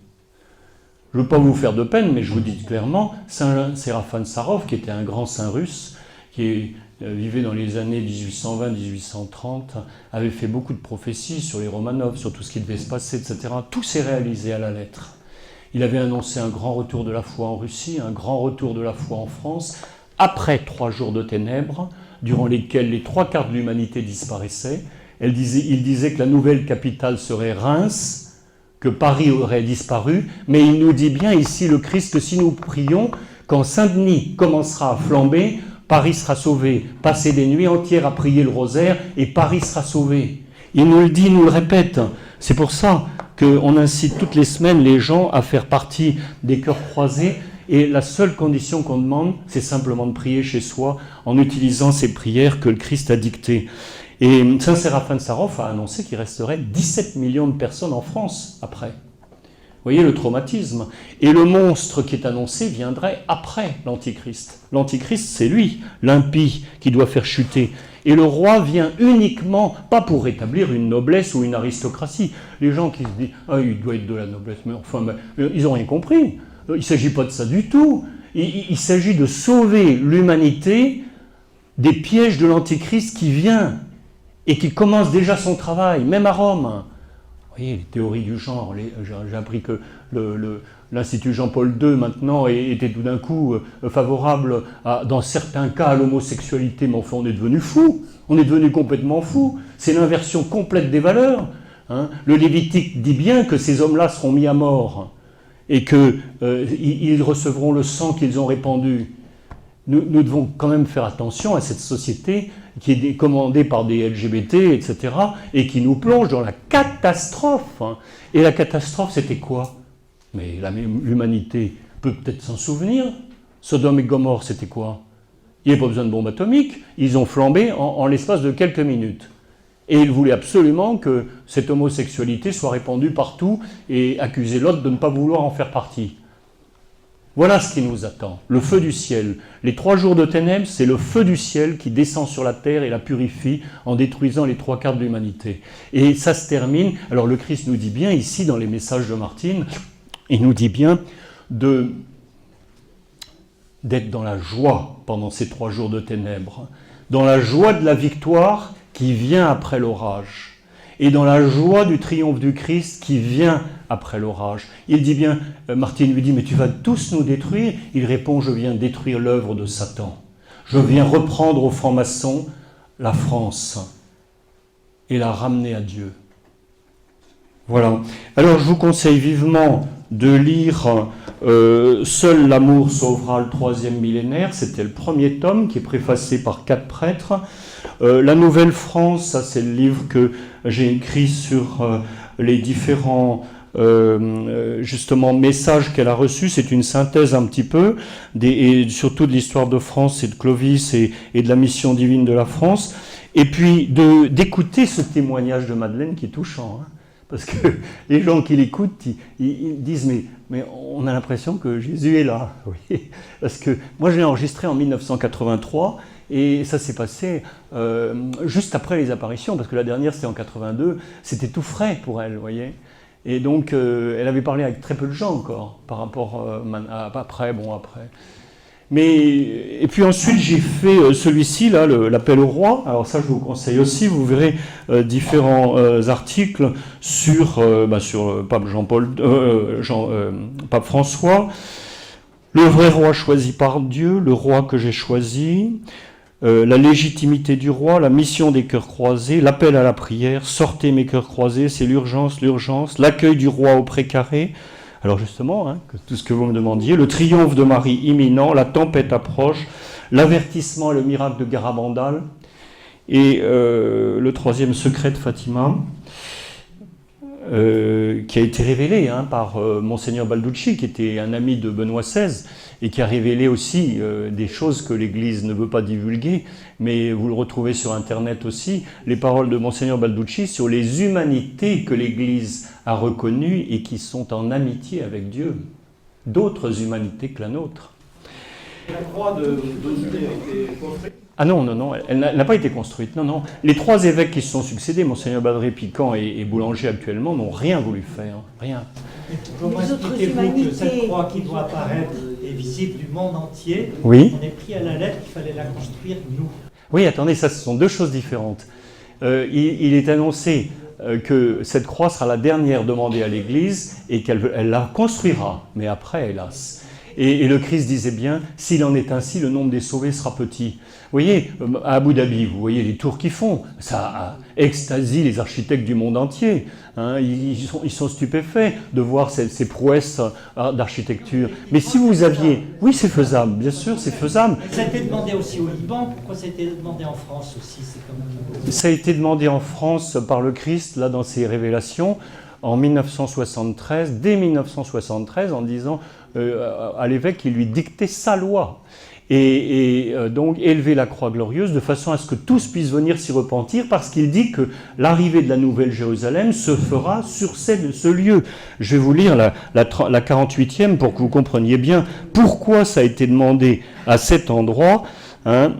Je ne veux pas vous faire de peine, mais je vous dis clairement, Saint Séraphin de Sarov, qui était un grand saint russe, qui vivait dans les années 1820-1830, avait fait beaucoup de prophéties sur les Romanov, sur tout ce qui devait se passer, etc. Tout s'est réalisé à la lettre. Il avait annoncé un grand retour de la foi en Russie, un grand retour de la foi en France, après 3 jours de ténèbres, durant lesquels les 3/4 de l'humanité disparaissaient. Il disait que la nouvelle capitale serait Reims, que Paris aurait disparu, mais il nous dit bien ici, le Christ, que si nous prions, quand Saint-Denis commencera à flamber, Paris sera sauvé. Passer des nuits entières à prier le rosaire, et Paris sera sauvé. Il nous le dit, il nous le répète. C'est pour ça qu'on incite toutes les semaines les gens à faire partie des chœurs croisés, et la seule condition qu'on demande, c'est simplement de prier chez soi, en utilisant ces prières que le Christ a dictées. Et Saint Séraphin de Sarov a annoncé qu'il resterait 17 millions de personnes en France après. voyez le traumatisme. Et le monstre qui est annoncé viendrait après l'Antichrist. L'Antichrist, c'est lui, l'impie, qui doit faire chuter. Et le roi vient uniquement, pas pour rétablir une noblesse ou une aristocratie. Les gens qui se disent « Ah, il doit être de la noblesse », mais enfin, ils n'ont rien compris. Il ne s'agit pas de ça du tout. Il s'agit de sauver l'humanité des pièges de l'Antichrist qui vient et qui commence déjà son travail, même à Rome. Vous voyez, les théories du genre, j'ai appris que l'Institut Jean-Paul II maintenant était tout d'un coup favorable, dans certains cas, à l'homosexualité, mais enfin on est devenu fou, on est devenu complètement fou. C'est l'inversion complète des valeurs. Hein. Le Lévitique dit bien que ces hommes-là seront mis à mort et qu'ils recevront le sang qu'ils ont répandu. Nous devons quand même faire attention à cette société qui est commandée par des LGBT, etc., et qui nous plonge dans la catastrophe. Hein. Et la catastrophe, c'était quoi? Mais l'humanité peut peut-être s'en souvenir. Sodome et Gomorrhe, c'était quoi? Il n'y avait pas besoin de bombes atomiques. Ils ont flambé en l'espace de quelques minutes. Et ils voulaient absolument que cette homosexualité soit répandue partout et accuser l'autre de ne pas vouloir en faire partie. Voilà ce qui nous attend, le feu du ciel. Les 3 jours de ténèbres, c'est le feu du ciel qui descend sur la terre et la purifie en détruisant les 3/4 de l'humanité. Et ça se termine, alors le Christ nous dit bien ici dans les messages de Martine, il nous dit bien d'être dans la joie pendant ces 3 jours de ténèbres, dans la joie de la victoire qui vient après l'orage, et dans la joie du triomphe du Christ qui vient après l'orage. Il dit bien, Martine lui dit, mais tu vas tous nous détruire. Il répond, je viens détruire l'œuvre de Satan. Je viens reprendre aux francs-maçons la France et la ramener à Dieu. Voilà. Alors je vous conseille vivement de lire Seul l'amour sauvera le 3e millénaire. C'était le premier tome qui est préfacé par 4 prêtres. La Nouvelle France, ça c'est le livre que j'ai écrit sur les différents justement messages qu'elle a reçus. C'est une synthèse un petit peu, et surtout de l'histoire de France et de Clovis et de la mission divine de la France. Et puis d'écouter ce témoignage de Madeleine qui est touchant. Hein, parce que les gens qui l'écoutent, ils disent mais on a l'impression que Jésus est là. Oui. Parce que moi j'ai enregistré en 1983 et ça s'est passé juste après les apparitions, parce que la dernière c'était en 82, c'était tout frais pour elle, vous voyez. Et donc elle avait parlé avec très peu de gens encore par rapport à après. Et puis ensuite j'ai fait celui-ci là, l'appel au roi. Alors ça je vous conseille aussi, vous verrez différents articles sur Pape Pape François, le vrai roi choisi par Dieu, le roi que j'ai choisi, la légitimité du roi, la mission des cœurs croisés, l'appel à la prière, sortez mes cœurs croisés, c'est l'urgence, l'accueil du roi au précaré. Alors justement, hein, tout ce que vous me demandiez, le triomphe de Marie imminent, la tempête approche, l'avertissement et le miracle de Garabandal, et le 3e secret de Fatima, qui a été révélé par Monseigneur Balducci, qui était un ami de Benoît XVI, et qui a révélé aussi des choses que l'Église ne veut pas divulguer, mais vous le retrouvez sur Internet aussi, les paroles de Monseigneur Balducci sur les humanités que l'Église a reconnues et qui sont en amitié avec Dieu, d'autres humanités que la nôtre. La croix de Dozué a été construite? Ah non, elle n'a pas été construite, non. Les 3 évêques qui se sont succédés, Monseigneur Badré-Piquant et Boulanger actuellement, n'ont rien voulu faire, rien. Comment expliquez-vous que cette croix qui doit apparaître est visible du monde entier? Oui. On est pris à la lettre qu'il fallait la construire nous. Oui, attendez, ça ce sont 2 choses différentes. Il est annoncé que cette croix sera la dernière demandée à l'Église et qu'elle la construira, mais après, hélas. Et le Christ disait bien, s'il en est ainsi, le nombre des sauvés sera petit. Vous voyez, à Abu Dhabi, vous voyez les tours qu'ils font, ça extasie les architectes du monde entier. Hein, ils sont stupéfaits de voir ces prouesses d'architecture. Mais si vous aviez... Oui, c'est faisable, bien sûr, c'est faisable. Ça a été demandé aussi au Liban, pourquoi ça a été demandé en France aussi? Ça a été demandé en France par le Christ, là, dans ses révélations, en 1973, dès 1973, en disant à l'évêque qu'il lui dictait sa loi. donc élever la croix glorieuse de façon à ce que tous puissent venir s'y repentir, parce qu'il dit que l'arrivée de la Nouvelle Jérusalem se fera sur ce lieu. Je vais vous lire la 48e pour que vous compreniez bien pourquoi ça a été demandé à cet endroit. Hein.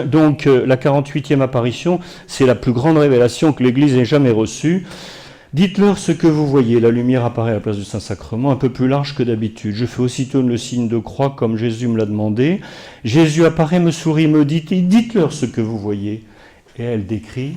Donc la 48e apparition, c'est la plus grande révélation que l'Église ait jamais reçue. Dites-leur ce que vous voyez. La lumière apparaît à la place du Saint-Sacrement, un peu plus large que d'habitude. Je fais aussitôt le signe de croix comme Jésus me l'a demandé. Jésus apparaît, me sourit, me dit, dites-leur ce que vous voyez. Et elle décrit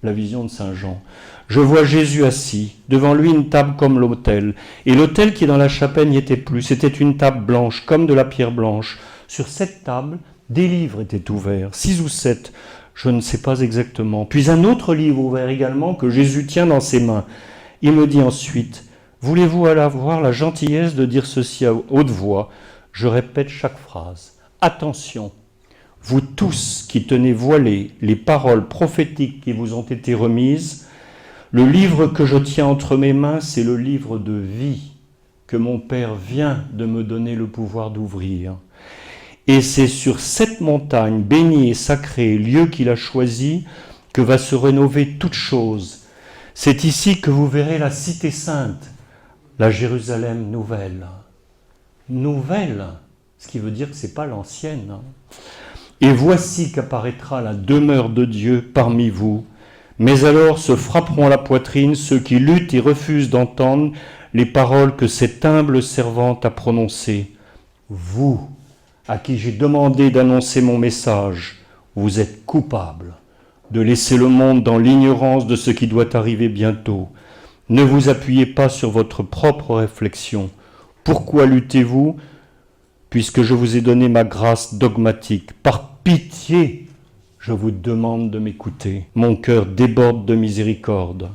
la vision de Saint Jean. Je vois Jésus assis, devant lui une table comme l'autel. Et l'autel qui est dans la chapelle n'y était plus. C'était une table blanche, comme de la pierre blanche. Sur cette table, des livres étaient ouverts, 6 ou 7. Je ne sais pas exactement. Puis un autre livre ouvert également que Jésus tient dans ses mains. Il me dit ensuite, « Voulez-vous avoir la gentillesse de dire ceci à haute voix ?» Je répète chaque phrase. Attention, vous tous qui tenez voilés les paroles prophétiques qui vous ont été remises, le livre que je tiens entre mes mains, c'est le livre de vie que mon Père vient de me donner le pouvoir d'ouvrir. Et c'est sur cette montagne bénie et sacrée, lieu qu'il a choisi, que va se rénover toute chose. C'est ici que vous verrez la cité sainte, la Jérusalem nouvelle. Nouvelle, ce qui veut dire que ce n'est pas l'ancienne. Et voici qu'apparaîtra la demeure de Dieu parmi vous. Mais alors se frapperont la poitrine ceux qui luttent et refusent d'entendre les paroles que cette humble servante a prononcées. Vous, à qui j'ai demandé d'annoncer mon message, vous êtes coupables de laisser le monde dans l'ignorance de ce qui doit arriver bientôt. Ne vous appuyez pas sur votre propre réflexion. Pourquoi luttez-vous, puisque je vous ai donné ma grâce dogmatique? Par pitié, je vous demande de m'écouter. Mon cœur déborde de miséricorde.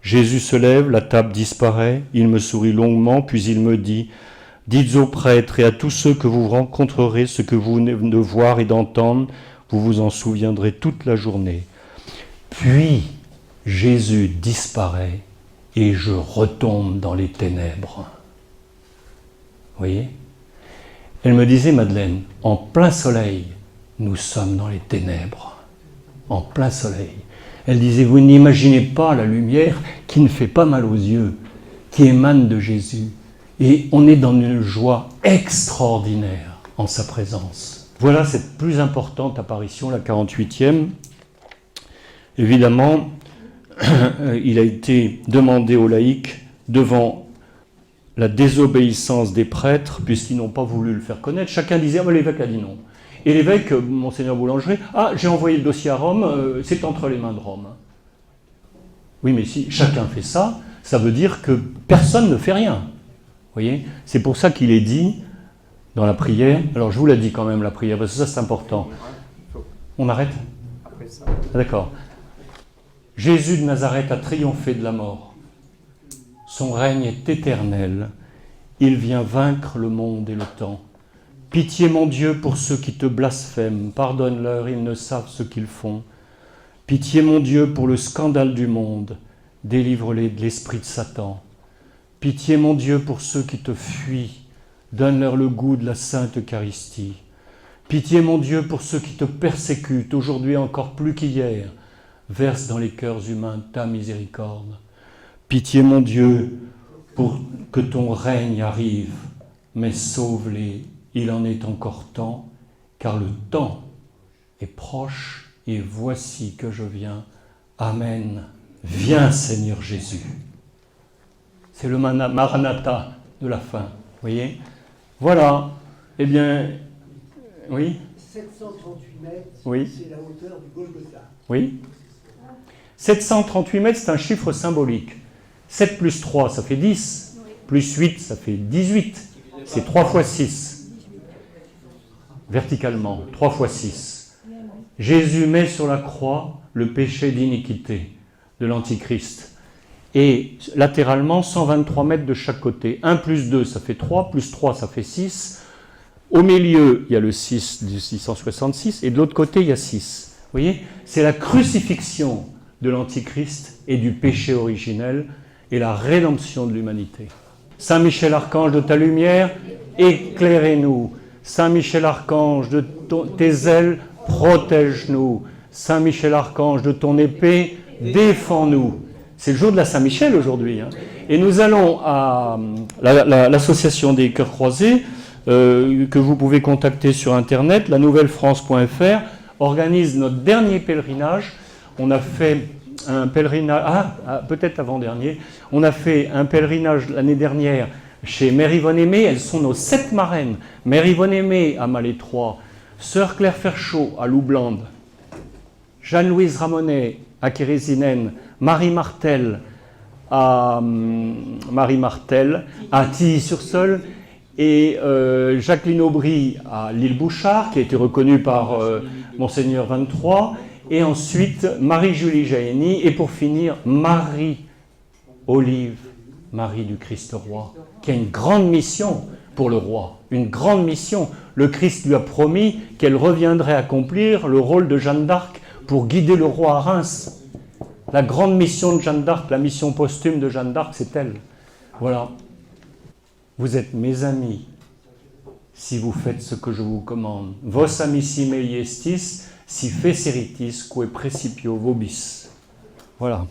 Jésus se lève, la table disparaît, il me sourit longuement, puis il me dit « Dites aux prêtres et à tous ceux que vous rencontrerez ce que vous venez de voir et d'entendre, vous vous en souviendrez toute la journée. » Puis Jésus disparaît et je retombe dans les ténèbres. Vous voyez? Elle me disait, Madeleine, en plein soleil, nous sommes dans les ténèbres. En plein soleil. Elle disait, vous n'imaginez pas la lumière qui ne fait pas mal aux yeux, qui émane de Jésus. Et on est dans une joie extraordinaire en sa présence. Voilà cette plus importante apparition, la 48e. Évidemment, il a été demandé aux laïcs, devant la désobéissance des prêtres, puisqu'ils n'ont pas voulu le faire connaître. Chacun disait, ah, mais l'évêque a dit non. Et l'évêque, Monseigneur Boulanger, ah, j'ai envoyé le dossier à Rome, c'est entre les mains de Rome. Oui, mais si chacun fait ça, ça veut dire que personne ne fait rien. Vous voyez? C'est pour ça qu'il est dit dans la prière. Alors, je vous l'ai dit quand même, la prière, parce que ça, c'est important. On arrête? Après ça. D'accord. Jésus de Nazareth a triomphé de la mort. Son règne est éternel. Il vient vaincre le monde et le temps. Pitié, mon Dieu, pour ceux qui te blasphèment. Pardonne-leur, ils ne savent ce qu'ils font. Pitié, mon Dieu, pour le scandale du monde. Délivre-les de l'esprit de Satan. Pitié, mon Dieu, pour ceux qui te fuient. Donne-leur le goût de la Sainte Eucharistie. Pitié, mon Dieu, pour ceux qui te persécutent, aujourd'hui encore plus qu'hier. Verse dans les cœurs humains ta miséricorde. Pitié, mon Dieu, pour que ton règne arrive, mais sauve-les. Il en est encore temps, car le temps est proche, et voici que je viens. Amen. Viens, Seigneur Jésus. C'est le Maranatha de la fin, vous voyez? Voilà. Eh bien, oui? 738 mètres, oui. C'est la hauteur du Golgotha. Oui. 738 mètres, c'est un chiffre symbolique. 7 plus 3, ça fait 10. Plus 8, ça fait 18. C'est 3 fois 6. Verticalement, 3 fois 6. Jésus met sur la croix le péché d'iniquité de l'Antichrist. Et latéralement, 123 mètres de chaque côté. 1 plus 2, ça fait 3. Plus 3, ça fait 6. Au milieu, il y a le 6 du 666. Et de l'autre côté, il y a 6. Vous voyez? C'est la crucifixion de l'Antichrist et du péché originel et la rédemption de l'humanité. Saint Michel Archange, de ta lumière, éclairez-nous. Saint Michel Archange, de tes ailes, protège-nous. Saint Michel Archange, de ton épée, défends-nous. C'est le jour de la Saint-Michel aujourd'hui. Hein. Et nous allons à l'association des Cœurs Croisés, que vous pouvez contacter sur Internet, lanouvellefrance.fr, organise notre dernier pèlerinage. On a fait un pèlerinage, peut-être avant-dernier, on a fait un pèlerinage l'année dernière chez Mère Yvonne Aimée. Elles sont nos 7 marraines. Mère Yvonne Aimée à Malétroit, Sœur Claire Ferchaud à Loublande, Jeanne-Louise Ramonet à Kérésinène, Marie Martel à Tilly-sur-Seul, et Jacqueline Aubry à l'île Bouchard, qui a été reconnue par Monseigneur 23, et ensuite Marie-Julie Jaény, et pour finir Marie-Olive, Marie du Christ Roi, qui a une grande mission pour le roi, une grande mission. Le Christ lui a promis qu'elle reviendrait accomplir le rôle de Jeanne d'Arc pour guider le roi à Reims. La grande mission de Jeanne d'Arc, la mission posthume de Jeanne d'Arc, c'est elle. Voilà. Vous êtes mes amis si vous faites ce que je vous commande. Vos amissime iestis, si feceritis, que praecipio vobis. Voilà.